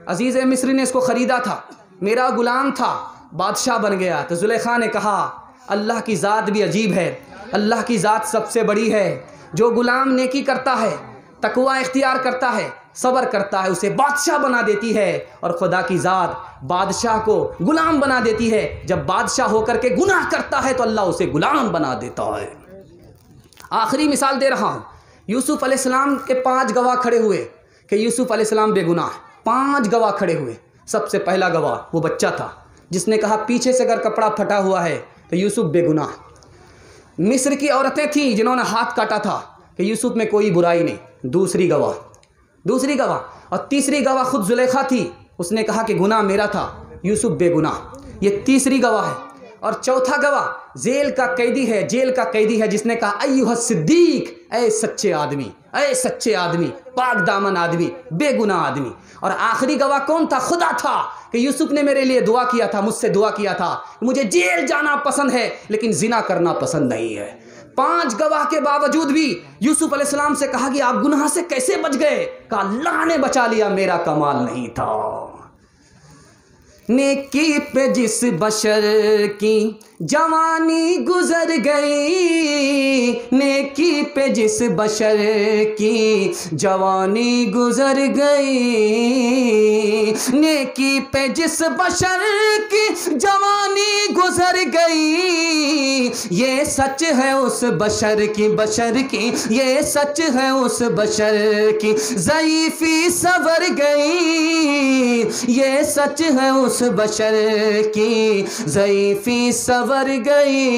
अजीज़ मिस्री ने इसको ख़रीदा था, मेरा गुलाम था, बादशाह बन गया। तो जुलेखा ने कहा अल्लाह की ज़ात भी अजीब है, अल्लाह की ज़ात सबसे बड़ी है। जो गुलाम नेकी करता है, तकवा इख्तियार करता है, सब्र करता है, उसे बादशाह बना देती है। और खुदा की ज़ात बादशाह को गुलाम बना देती है। जब बादशाह होकर के गुनाह करता है तो अल्लाह उसे गुलाम बना देता है। आखिरी मिसाल दे रहा हूँ, यूसुफ अलैहिस्सलाम के 5 गवाह खड़े हुए कि यूसुफ अलैहिस्सलाम बेगुनाह। 5 गवाह खड़े हुए। सबसे पहला गवाह वो बच्चा था जिसने कहा पीछे से अगर कपड़ा फटा हुआ है तो यूसुफ बेगुनाह। मिस्र की औरतें थीं जिन्होंने हाथ काटा था कि यूसुफ में कोई बुराई नहीं। दूसरी गवाह दूसरी गवाह, और तीसरी गवाह खुद जुलेखा थी, उसने कहा कि गुनाह मेरा था, यूसुफ बेगुनाह। ये तीसरी गवाह है। और चौथा गवाह जेल का कैदी है, जेल का कैदी है, जिसने कहा अय्युह सिद्दीक, ऐ सच्चे आदमी, ऐ सच्चे आदमी, पाक दामन आदमी, बेगुनाह आदमी। और आखिरी गवाह कौन था? खुदा था कि यूसुफ ने मेरे लिए दुआ किया था, मुझसे दुआ किया था, मुझे जेल जाना पसंद है लेकिन जिना करना पसंद नहीं है। 5 गवाह के बावजूद भी यूसुफ अलैहिस्सलाम से कहा कि आप गुनाह से कैसे बच गए? कहा अल्लाह ने बचा लिया, मेरा कमाल नहीं था। नेकी पे जिस बशर की जवानी गुजर गई, नेकी पे जिस बशर की जवानी गुजर गई, नेकी पे जिस बशर की जवानी गुजर गई, ये सच है उस बशर की, बशर की ये सच है उस बशर की, ज़ईफ़ी सवर गई, ये सच है उस बशर की, ज़ईफ़ी सवर गई।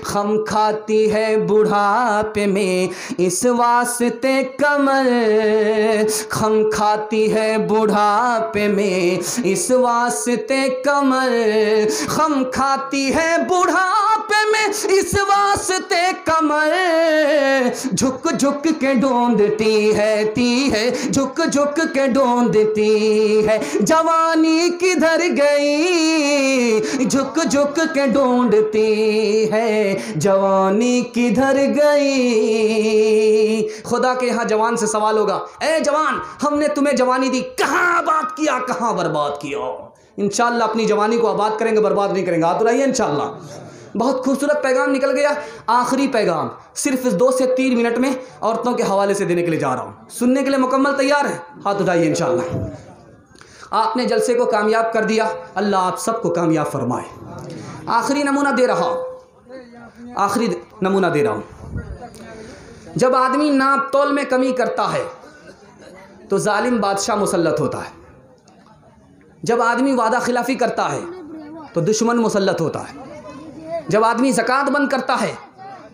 खम खाती है बुढ़ापे में इस वास्ते कमर, खम खाती है बुढ़ापे में इस वास्ते कमर, खम खाती है बुढ़ापे में इस वास्ते कमर, झुक झुक के ढूंढती है, झुक झुक के ढूंढती है, जवानी किधर गई, झुक झुक के ढूंढती है, जवानी किधर गई। खुदा के यहाँ जवान से सवाल होगा, ए जवान, हमने तुम्हें जवानी दी, कहाँ आबाद किया, कहाँ बर्बाद किया? इंशाअल्लाह अपनी जवानी को आबाद करेंगे, बर्बाद नहीं करेंगे। हाथ उठाइए इंशाअल्लाह। बहुत खूबसूरत पैगाम निकल गया। आखिरी पैगाम सिर्फ 2 से 3 मिनट में औरतों के हवाले से देने के लिए जा रहा हूँ। सुनने के लिए मुकम्मल तैयार है? हाथ उठाइए इंशाअल्लाह। आपने जलसे को कामयाब कर दिया, अल्लाह आप सबको कामयाब फरमाए। आखिरी नमूना दे रहा हूँ, आखिरी नमूना दे रहा हूँ। जब आदमी नाप तोल में कमी करता है तो जालिम बादशाह मुसल्लत होता है। जब आदमी वादा खिलाफी करता है तो दुश्मन मुसल्लत होता है। जब आदमी ज़कात बंद करता है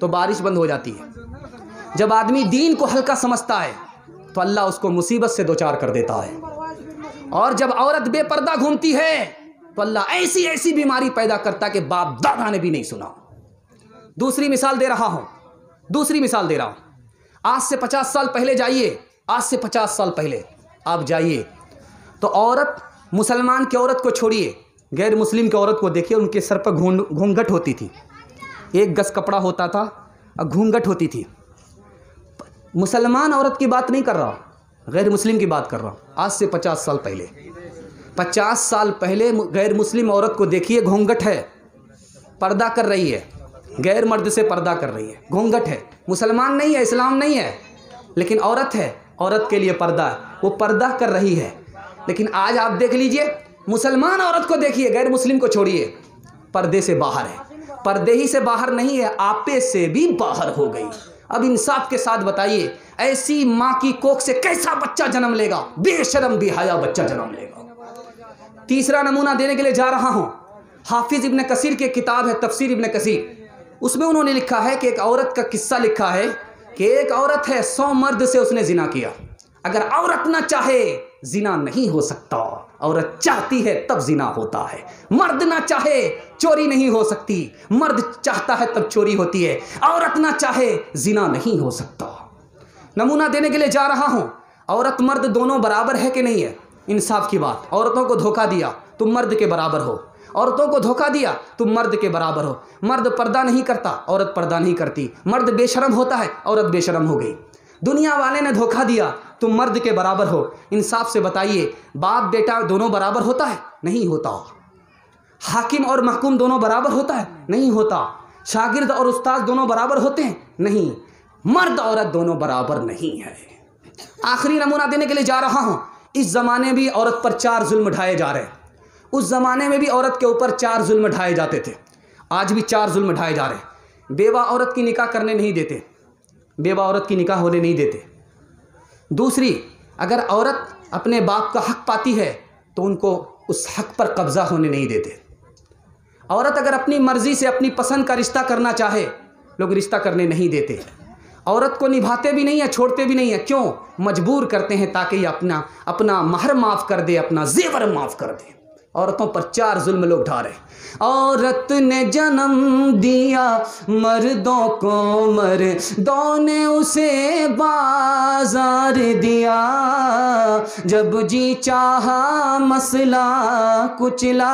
तो बारिश बंद हो जाती है। जब आदमी दीन को हल्का समझता है तो अल्लाह उसको मुसीबत से दो चार कर देता है। और जब औरत बेपर्दा घूमती है तो अल्लाह ऐसी ऐसी बीमारी पैदा करता कि बाप दादा ने भी नहीं सुना। दूसरी मिसाल दे रहा हूँ, दूसरी मिसाल दे रहा हूँ। आज से 50 साल पहले जाइए, आज से 50 साल पहले आप जाइए तो औरत, मुसलमान की औरत को छोड़िए, गैर मुस्लिम की औरत को देखिए, उनके सर पर घूंघट होती थी, 1 गज कपड़ा होता था और घूंघट होती थी। मुसलमान औरत की बात नहीं कर रहा, गैर मुस्लिम की बात कर रहा हूँ। आज से 50 साल पहले, 50 साल पहले गैर मुस्लिम औरत को देखिए, घूंघट है, पर्दा कर रही है, गैर मर्द से पर्दा कर रही है, घूंघट है। मुसलमान नहीं है, इस्लाम नहीं है, लेकिन औरत है, औरत के लिए पर्दा है, वो पर्दा कर रही है। लेकिन आज आप देख लीजिए, मुसलमान औरत को देखिए, गैर मुस्लिम को छोड़िए, पर्दे से बाहर है। पर्दे ही से बाहर नहीं है, आपे से भी बाहर हो गई। अब इंसाफ के साथ बताइए, ऐसी माँ की कोख से कैसा बच्चा जन्म लेगा? बेशरम बेहया बच्चा जन्म लेगा। तीसरा नमूना देने के लिए जा रहा हूँ। हाफिज इब्न कसीर की किताब है तफसीर इब्न कसीर, उसमें उन्होंने लिखा है कि एक औरत का किस्सा लिखा है कि एक औरत है, 100 मर्द से उसने जिना किया। अगर औरत ना चाहे जिना नहीं हो सकता, औरत चाहती है तब जिना होता है। मर्द ना चाहे चोरी नहीं हो सकती, मर्द चाहता है तब चोरी होती है। औरत ना चाहे जिना नहीं हो सकता। नमूना देने के लिए जा रहा हूं, औरत मर्द दोनों बराबर है कि नहीं है? इंसाफ की बात। औरतों को धोखा दिया तुम मर्द के बराबर हो, औरतों को धोखा दिया तुम मर्द के बराबर हो। मर्द पर्दा नहीं करता, औरत पर्दा नहीं करती। मर्द बेशरम होता है, औरत बेशरम हो गई। दुनिया वाले ने धोखा दिया, तुम मर्द के बराबर हो। इंसाफ से बताइए, बाप बेटा दोनों बराबर होता है? नहीं होता। हाकिम और महकूम दोनों बराबर होता है? नहीं होता। शागिर्द और उस्ताद दोनों बराबर होते हैं? नहीं। मर्द औरत दोनों बराबर नहीं है। आखिरी नमूना देने के लिए जा रहा हूं। इस ज़माने में भी औरत पर 4 जुल्म ढाए जा रहे हैं। उस ज़माने में भी औरत के ऊपर 4 जुल्म ढाए जाते थे, आज भी 4 जुल्म ढाए जा रहे हैं। बेवा औरत की निकाह करने नहीं देते, बेवा औरत की निकाह होने नहीं देते। दूसरी, अगर औरत अपने बाप का हक पाती है तो उनको उस हक पर कब्ज़ा होने नहीं देते। औरत अगर अपनी मर्ज़ी से अपनी पसंद का रिश्ता करना चाहे, लोग रिश्ता करने नहीं देते। औरत को निभाते भी नहीं है, छोड़ते भी नहीं है। क्यों? मजबूर करते हैं ताकि ये अपना महर माफ़ कर दे, अपना जेवर माफ़ कर दे। औरतों पर 4 जुल्म लोग ढा रहे। औरत ने जन्म दिया मर्दों को, मर्दों ने उसे बाजार दिया। जब जी चाहा मसला कुचला,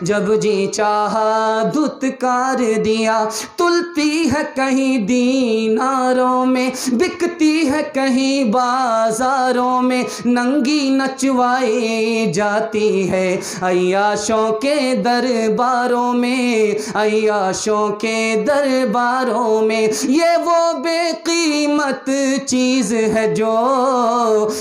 जब जी चाहा धुतकार दिया। तुलती है कहीं दीनारों में, बिकती है कहीं बाजारों में, नंगी नचवाई जाती है अय्याशों के दरबारों में, अय्याशों के दरबारों में। ये वो बेकीमत चीज़ है जो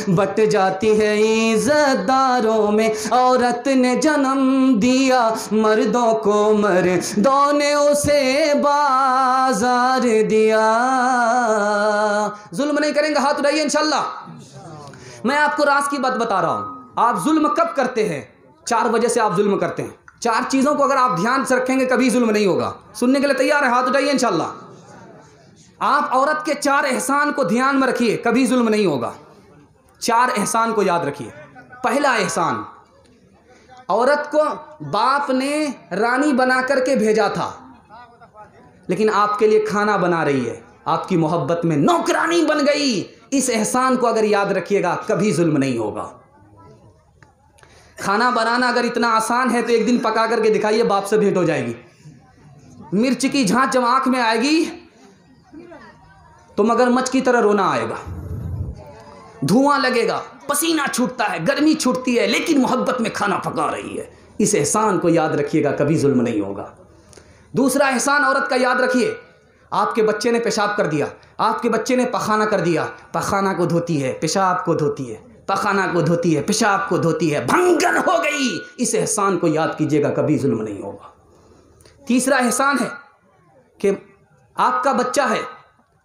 बट जाती है इज़्ज़तदारों में। औरत ने जन्म दिया मर्दों को, मर्दों ने उसे बाजार दिया। जुल्म नहीं करेंगे, हाथ उठाइए इंशाल्लाह। मैं आपको राज की बात बता रहा हूँ। आप जुल्म कब करते हैं? 4 वजह से आप जुल्म करते हैं। 4 चीज़ों को अगर आप ध्यान से रखेंगे कभी जुल्म नहीं होगा। सुनने के लिए तैयार है? हाथ उठाइए इंशाल्लाह। आप औरत के 4 एहसान को ध्यान में रखिए, कभी जुल्म नहीं होगा। 4 एहसान को याद रखिए। पहला एहसान, औरत को बाप ने रानी बना करके भेजा था, लेकिन आपके लिए खाना बना रही है, आपकी मोहब्बत में नौकरानी बन गई। इस एहसान को अगर याद रखिएगा कभी जुल्म नहीं होगा। खाना बनाना अगर इतना आसान है तो एक दिन पका करके दिखाइए, बाप से भेंट हो जाएगी। मिर्च की झांझ जब आंख में आएगी तो मगरमच्छ की तरह रोना आएगा, धुआं लगेगा, पसीना छूटता है, गर्मी छूटती है, लेकिन मोहब्बत में खाना पका रही है। इस एहसान को याद रखिएगा, कभी जुल्म नहीं होगा। दूसरा एहसान औरत का याद रखिए, आपके बच्चे ने पेशाब कर दिया, आपके बच्चे ने पखाना कर दिया, पखाना को धोती है, पेशाब को धोती है, पखाना को धोती है, पेशाब को धोती है, भंगन हो गई। इस एहसान को याद कीजिएगा, कभी जुल्म नहीं होगा। तीसरा एहसान है कि आपका बच्चा है,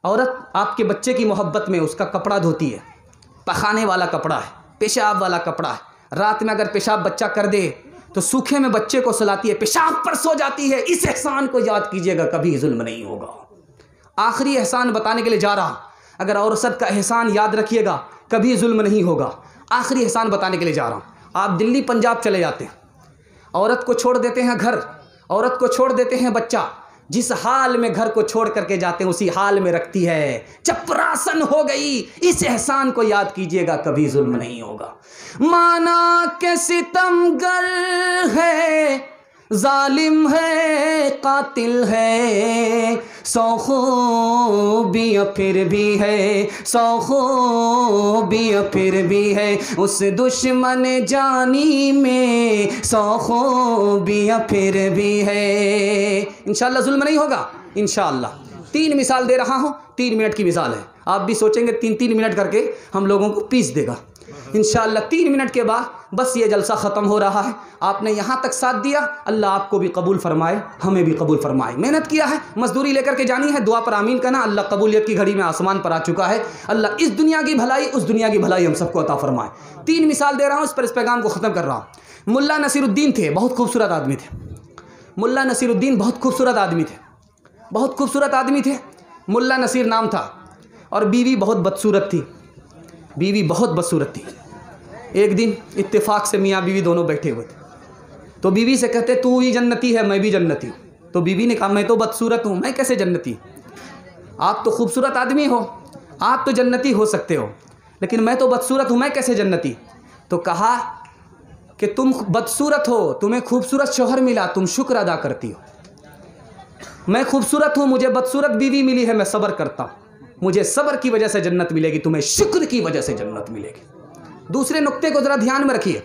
औरत आपके बच्चे की मोहब्बत में उसका कपड़ा धोती है, पखाने वाला कपड़ा है, पेशाब वाला कपड़ा है। रात में अगर पेशाब बच्चा कर दे तो सूखे में बच्चे को सुलाती है, पेशाब पर सो जाती है। इस एहसान को याद कीजिएगा, कभी जुल्म नहीं होगा। आखिरी एहसान बताने के लिए जा रहा, अगर औरत का एहसान याद रखिएगा कभी जुल्म नहीं होगा। आखिरी एहसान बताने के लिए जा रहा हूँ। आप दिल्ली पंजाब चले जाते हैं, औरत को छोड़ देते हैं घर, औरत को छोड़ देते हैं बच्चा, जिस हाल में घर को छोड़ करके जाते हैं उसी हाल में रखती है, चपरासन हो गई। इस एहसान को याद कीजिएगा, कभी जुल्म नहीं होगा। माना के सितमगर है, जालिम है, कातिल है, सौ खूबियाँ फिर भी है, सौ खूबियाँ फिर भी है, उस दुश्मन जानी में सौ खूबियाँ फिर भी है। इंशाअल्लाह जुल्म नहीं होगा, इंशाअल्लाह। 3 मिसाल दे रहा हूँ, 3 मिनट की मिसाल है। आप भी सोचेंगे 3-3 मिनट करके हम लोगों को पीस देगा। इंशाअल्लाह 3 मिनट के बाद बस ये जलसा ख़त्म हो रहा है। आपने यहाँ तक साथ दिया, अल्लाह आपको भी कबूल फरमाए, हमें भी कबूल फरमाए। मेहनत किया है, मजदूरी लेकर के जानी है, दुआ पर आमीन कहना। अल्लाह कबूलियत की घड़ी में आसमान पर आ चुका है। अल्लाह इस दुनिया की भलाई, उस दुनिया की भलाई हम सबको अता फरमाए। 3 मिसाल दे रहा हूँ, इस पर इस पैगाम को ख़त्म कर रहा हूँ। मुल्ला नसीरुद्दीन थे, बहुत खूबसूरत आदमी थे। मुल्ला नसीरुद्दीन बहुत खूबसूरत आदमी थे, बहुत खूबसूरत आदमी थे। मुल्ला नसीर नाम था, और बीवी बहुत बदसूरत थी, बीवी बहुत बदसूरत थी। एक दिन इत्तेफाक से मियाँ बीवी दोनों बैठे हुए थे, तो बीवी से कहते तू ही जन्नती है, मैं भी जन्नती हूँ। तो बीवी ने कहा मैं तो बदसूरत हूँ, मैं कैसे जन्नती? आप तो खूबसूरत आदमी हो, आप तो जन्नती हो सकते हो, लेकिन मैं तो बदसूरत हूँ, मैं कैसे जन्नती? तो कहा कि तुम बदसूरत हो, तुम्हें खूबसूरत शौहर मिला, तुम शुक्र अदा करती हो। मैं खूबसूरत हूँ, मुझे बदसूरत बीवी मिली है, मैं सब्र करता हूँ, मुझे सब्र की वजह से जन्नत मिलेगी, तुम्हें शुक्र की वजह से जन्नत मिलेगी। दूसरे नुक्ते को ज़रा ध्यान में रखिए।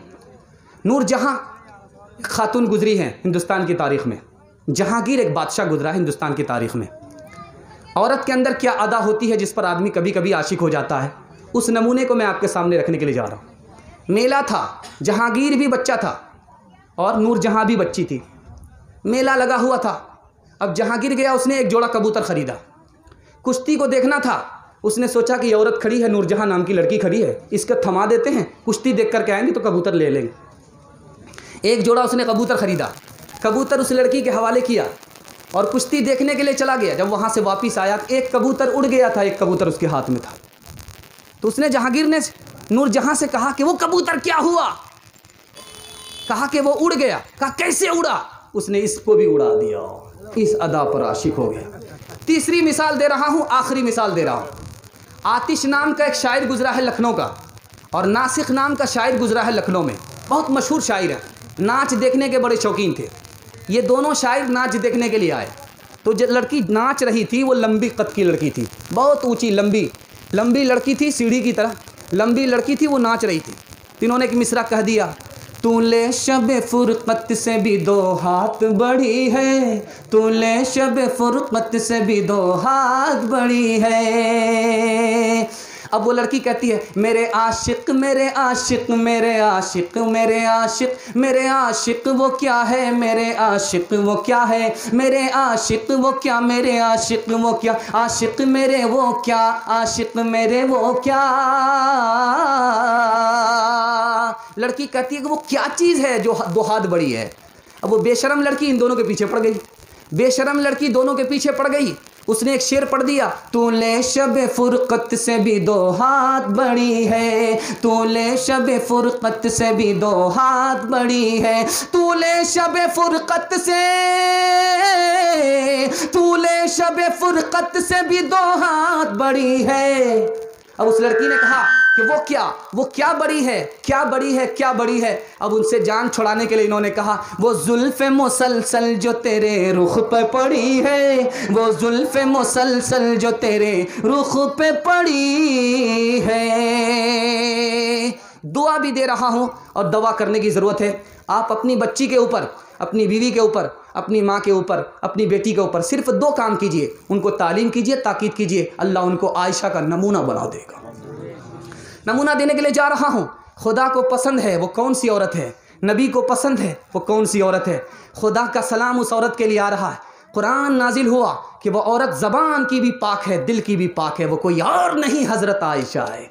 नूरजहां खातून गुजरी हैं हिंदुस्तान की तारीख़ में, जहांगीर एक बादशाह गुजरा है हिंदुस्तान की तारीख़ में। औरत के अंदर क्या अदा होती है जिस पर आदमी कभी कभी आशिक हो जाता है, उस नमूने को मैं आपके सामने रखने के लिए जा रहा हूँ। मेला था, जहांगीर भी बच्चा था और नूरजहां भी बच्ची थी। मेला लगा हुआ था। अब जहांगीर गया, उसने एक जोड़ा कबूतर ख़रीदा, कुश्ती को देखना था। उसने सोचा कि औरत खड़ी है, नूरजहां नाम की लड़की खड़ी है, इसका थमा देते हैं, कुश्ती देख करके आएंगे तो कबूतर ले लेंगे। एक जोड़ा उसने कबूतर ख़रीदा, कबूतर उस लड़की के हवाले किया। और कुश्ती देखने के लिए चला गया। जब वहाँ से वापस आया एक कबूतर उड़ गया था, एक कबूतर उसके हाथ में था। तो उसने जहांगीर ने नूरजहां से कहा कि वो कबूतर क्या हुआ? कहा कि वो उड़ गया। कहा कैसे उड़ा? उसने इसको भी उड़ा दिया। इस अदा पर आशिक हो गया। तीसरी मिसाल दे रहा हूँ, आखिरी मिसाल दे रहा हूँ। आतिश नाम का एक शायर गुजरा है लखनऊ का, और नासिक नाम का शायर गुजरा है लखनऊ में। बहुत मशहूर शायर है, नाच देखने के बड़े शौकीन थे। ये दोनों शायर नाच देखने के लिए आए। तो जो लड़की नाच रही थी वो लंबी कद की लड़की थी, बहुत ऊंची लंबी लड़की थी, सीढ़ी की तरह लंबी लड़की थी, वो नाच रही थी। तो इन्होंने एक मिसरा कह दिया, तू ले शब फुरकत से भी 2 हाथ बड़ी है, तू ले शब फुरकत से भी 2 हाथ बड़ी है। अब वो लड़की कहती है, मेरे आशिक मेरे आशिक मेरे आशिक मेरे आशिक मेरे आशिक वो क्या है, मेरे आशिक वो क्या है, मेरे आशिक वो क्या, मेरे आशिक वो क्या, आशिक मेरे वो क्या, आशिक मेरे वो क्या। लड़की कहती है कि वो क्या चीज़ है जो 2 हाथ बड़ी है। अब वो बेशरम लड़की इन दोनों के पीछे पड़ गई, बेशरम लड़की दोनों के पीछे पड़ गई। उसने एक शेर पढ़ दिया, तू ले शब फुरकत से भी 2 हाथ बड़ी है, तू ले शब फुरकत से भी 2 हाथ बड़ी है, तू ले शब फुरकत से, तू ले शब फुरकत से भी 2 हाथ बड़ी है। अब उस लड़की ने कहा कि वो क्या बड़ी है, क्या बड़ी है, क्या बड़ी है। अब उनसे जान छुड़ाने के लिए इन्होंने कहा, वो जुल्फ़े मुसलसल जो तेरे रुख पे पड़ी है, वो जुल्फ़े मुसलसल जो तेरे रुख पे पड़ी है। दुआ भी दे रहा हूँ और दवा करने की ज़रूरत है। आप अपनी बच्ची के ऊपर, अपनी बीवी के ऊपर, अपनी माँ के ऊपर, अपनी बेटी के ऊपर सिर्फ 2 काम कीजिए, उनको तालीम कीजिए, ताकीद कीजिए, अल्लाह उनको आयशा का नमूना बना देगा। नमूना देने के लिए जा रहा हूँ। खुदा को पसंद है वो कौन सी औरत है, नबी को पसंद है वो कौन सी औरत है। खुदा का सलाम उस औरत के लिए आ रहा है। कुरान नाजिल हुआ कि वो औरत ज़बान की भी पाक है, दिल की भी पाक है, वो कोई और नहीं, हज़रत आयशा है।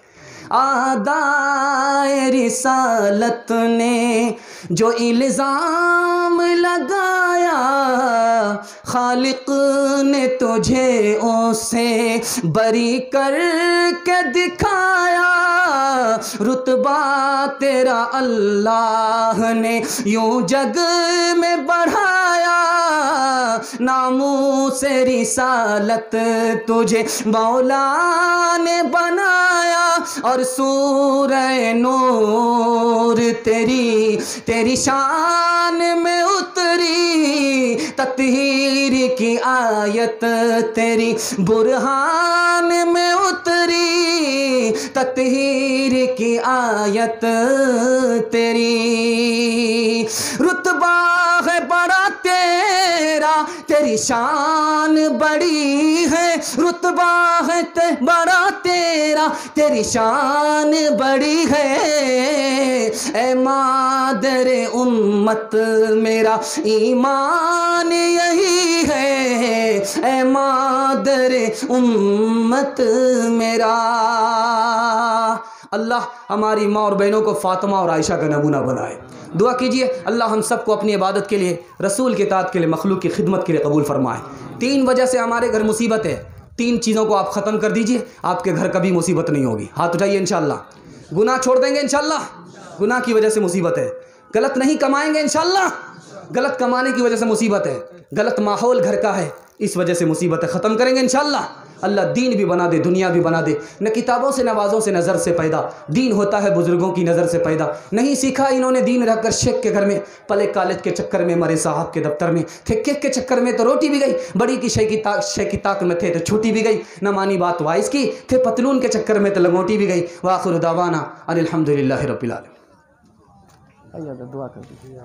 आदाए रिसालत ने जो इल्ज़ाम लगाया, खालिक ने तुझे उससे बरी करके दिखाया। रुतबा तेरा अल्लाह ने यूं जग में बढ़ाया, नामूस रिसालत तुझे मौला ने बनाया। और सूरह नूर तेरी शान में उतरी, तत्हीर की आयत तेरी बुरहान में उतरी, तत्हीर की आयत तेरी। रुतबा है बड़ा तेरा, तेरी शान बड़ी है, रुतबा है बड़ा तेरा, तेरी शान बड़ी है। ऐ मादरे उम्मत मेरा ईमान यही है, ऐ मादरे उम्मत मेरा। अल्लाह हमारी माँ और बहनों को फातिमा और आयशा का नमूना बनाए। दुआ कीजिए अल्लाह हम सबको अपनी इबादत के लिए, रसूल के इताअत के लिए, मखलूक की खिदमत के लिए कबूल फरमाए। 3 वजह से हमारे घर मुसीबत है, 3 चीज़ों को आप ख़त्म कर दीजिए, आपके घर कभी मुसीबत नहीं होगी। हाथ उठाइए इंशाअल्लाह। गुनाह छोड़ देंगे इंशाअल्लाह, गुनाह की वजह से मुसीबत है। गलत नहीं कमाएंगे इंशाअल्लाह, गलत कमाने की वजह से मुसीबत है। गलत माहौल घर का है, इस वजह से मुसीबत है, ख़त्म करेंगे इंशाअल्लाह। अल्लाह दीन भी बना दे, दुनिया भी बना दे। न किताबों से नवाज़ों से नज़र से पैदा, दीन होता है बुज़ुर्गों की नज़र से पैदा। नहीं सीखा इन्होंने दीन रहकर शेख के घर में, पले कॉलेज के चक्कर में, मरे साहब के दफ्तर में थे, केक के चक्कर में तो रोटी भी गई, बड़ी की शे की ताक में थे तो छूटी भी गई, न मानी बात वाइस की, थे पतलून के चक्कर में तो लंगोटी भी गई। वाखिर दावाना अल्हम्दुलिल्लाहि रब्बिल आलमीन। दुआ कर दीजिए।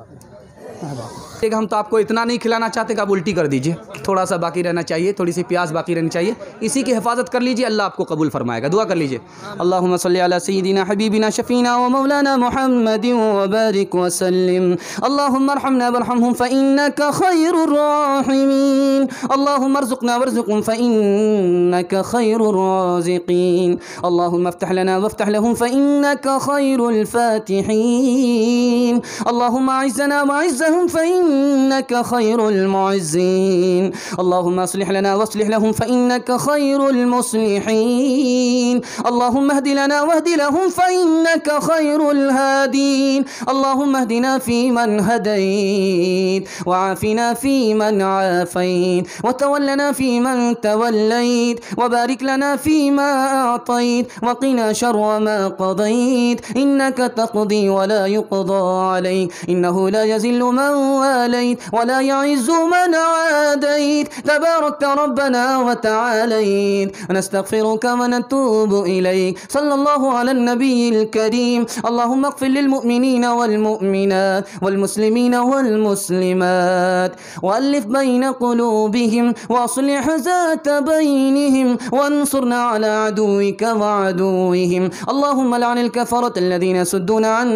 हम तो आपको इतना नहीं खिलाना चाहते कि आप उल्टी कर दीजिए, थोड़ा सा बाकी रहना चाहिए, थोड़ी सी प्यास बाकी रहनी चाहिए। इसी की हिफाजत कर लीजिए, अल्लाह आपको कबूल फरमाएगा। दुआ कर लीजिए। अल्लाहुम्मा सल्ली अला सय्यिदिना हबीबिना शफीना व मौलाना मुहम्मदिन व बारिक व सल्लिम। अल्लाहुम्मा अरहमना वरहमहुम फ़इन्नका खैरुर राहिमीन। अल्लाहुम्मा अर्ज़ुक़ना वर्ज़ुक़हुम फ़इन्नका खैरुर राज़िक़ीन। अल्लाहुम्मा अफ़्तह लना वफ़्तह लहुम फ़इन्नका खैरुल फ़ातिहीन। मुज़्ज़िन। अल्लाहुम्मा अइज़्ज़ना वअइज़्ज़हुम फ़इन्नका खैरुल मुअज़्ज़ीन। अल्लाहुम्मा अस्लिह लना वअस्लिह लहुम फ़इन्नका खैरुल मुस्लिहीन। अल्लाहुम्मा अहदि लना वअहदि लहुम फ़इन्नका खैरुल हादीन। अल्लाहुम्मा अहदिना फ़ीमन हदैत वआफ़िना फ़ीमन आफ़ैत वतवल्लना फ़ीमन तवल्लैत वबारिक लना फ़ीमा अअतैत वक़िना शर्र मा क़दैत इन्नका तक़दी वला युक़दा अलैक इन्नहु ला यज़िल्लु मन वालैत वला यअइज़्ज़ु मन आदैत तबारकत रब्बना व तआलैत नस्तग़फ़िरुका व नतूबु इलैक। सल्लल्लाहु अला नबिय्यिल करीम। अल्लाहुम्मा इग़फ़िर लिल मुअमिनीना वल मुअमिनात वल मुस्लिमीना वल मुस्लिमात वअल्लिफ़ बैन क़ुलूबिहिम वअस्लिह ज़ात बैनिहिम वंसुरना अला अदुव्विका व अदुव्विहिम। अल्लाहुम्मा लअनिल कफ़रत अल्लज़ीना यसुद्दूना अन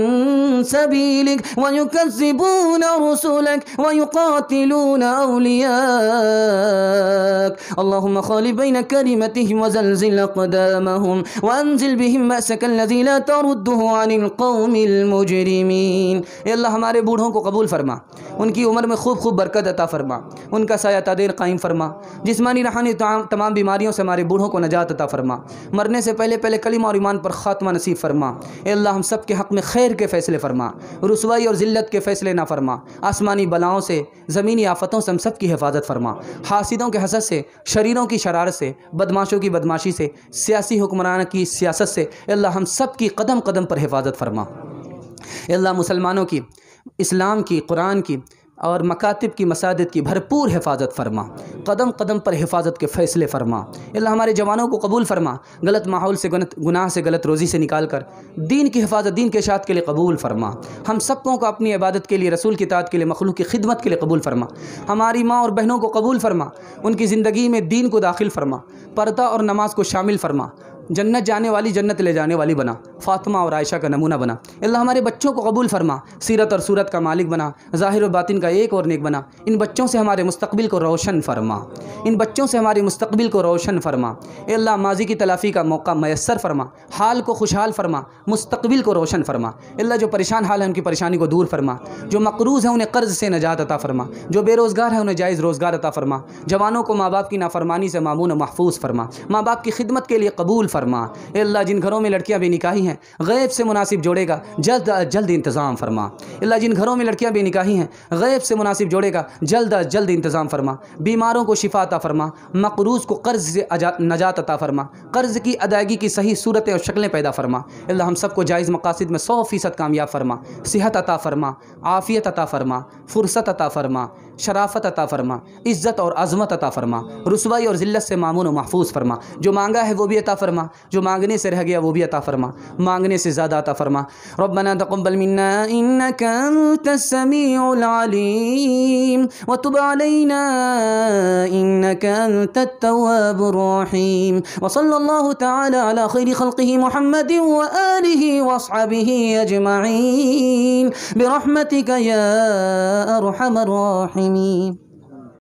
सबीलिक व युकज़्ज़िबूना रुसुलक व युक़ातिलूना औलियाक। अल्लाहुम्मा ख़ालिफ़ बैन कलिमतिहिम व ज़ल्ज़िल अक़दामहुम व अंज़िल बिहिम बअसक अल्लज़ी ला तरुद्दुहु अनिल क़ौमिल मुजरिमीन। ए अल्लाह हमारे बूढ़ों को कबूल फरमा, उनकी उम्र में खूब खूब बरकत अता फरमा, उनका साया तादेर कायम फरमा, जिस्मानी रूहानी तमाम बीमारियों से हमारे बूढ़ों को नजात अता फरमा, मरने से पहले पहले कलिमा और ईमान पर ख़ात्मा नसीब फरमा। ए अल्लाह हम सब के हक़ में खैर के फ़ैसले फरमा, रुसवाई और ज़िल्लत के फ़ैसले ना फरमा, आसमानी बलाओं से ज़मीनी आफ़तों से हम सब की हिफाजत फरमा, हासिदों के हसद से, शरीरों की शरारत से, बदमाशों की बदमाशी से, सियासी हुक्मरान की सियासत से ए अल्लाह हम सब की कदम कदम पर हिफाजत फरमा। ए अल्लाह मुसलमानों की, इस्लाम की, कुरान की और मकातिब की, मसाजिद की भरपूर हिफाजत फरमा, कदम कदम पर हिफाजत के फ़ैसले फरमा। अल्लाह हमारे जवानों को कबूल फरमा, गलत माहौल से, गुनाह से, गलत रोज़ी से निकाल कर दीन की हिफाजत, दीन के इशाअत के लिए कबूल फरमा। हम सबको को अपनी इबादत के लिए, रसूल की इताअत के लिए, मखलूक की खिदमत के लिए कबूल फरमा। हमारी माँ और बहनों को कबूल फरमा, उनकी ज़िंदगी में दीन को दाखिल फरमा, पर्दा और नमाज को शामिल फरमा, जन्नत जाने वाली, जन्नत ले जाने वाली बना, फ़ातिमा और आयशा का नमूना बना। अल्लाह हमारे बच्चों को कबूल फरमा, सीरत और सूरत का मालिक बना, ज़ाहिर और बातिन का एक और नेक बना। इन बच्चों से हमारे मुस्तक़बिल को रोशन फरमा, इन बच्चों से हमारे मुस्तक़बिल को रोशन फरमा। अल्लाह माजी की तलाफ़ी का मौका मैसर फरमा, हाल को खुशहाल फरमा, मुस्तक़बिल को रोशन फरमा। अल्लाह जो परेशान हाल है उनकी परेशानी को दूर फरमा, जो मक़रूज़ है उन्हें कर्ज़ से नजात अता फरमा, जो बेरोज़गार है उन्हें जायज़ रोज़गार अता फरमा। जवानों को माँ बाप की नाफरमानी से मामून महफूज फरमा, माँ बाप की खिदमत के लिए कबूल फरमा। अल्लाह जिन घरों में लड़कियां बेनिकाही हैं गैब से मुनासिब जोड़ेगा, जल्द अज जल्द इंतज़ाम फरमा। अल्लाह जिन घरों में लड़कियां बेनिकाही हैं गैब से मुनासिब जोड़ेगा, जल्द अज जल्द इंतज़ाम फरमा। बीमारों को शिफा अता फरमा, मक़रूज़ को कर्ज़ से नजात अता फरमा, कर्ज़ की अदायगी की सही सूरतें और शक्लें पैदा फरमा। अल्लाह हम सबको जायज़ मक़ासिद में 100% कामयाब फरमा, सेहत अता फरमा, आफ़ियत अता फरमा, फ़ुर्सत अता फरमा, शराफत अता फरमा, इज़्ज़त और अज़मत अता फरमा, रुसवाई और ज़िल्लत से मामून और महफूज फरमा। जो मांगा है वो भी अता फरमा, जो मांगने से रह गया वो भी अता फरमा, मांगने से ज़्यादा अता फरमा। रब्बना तक़ब्बल मिन्ना इन्नका अंतस समीउल अलीम व तुब अलैना इन्नका अंतत तव्वाबुर रहीम व सल्लल्लाहु तआला अला खैरि खल्क़िही मुहम्मदिन व आलिहि व अस्हाबिही अजमईन बिरहमतिका या अरहमर राहिमीन।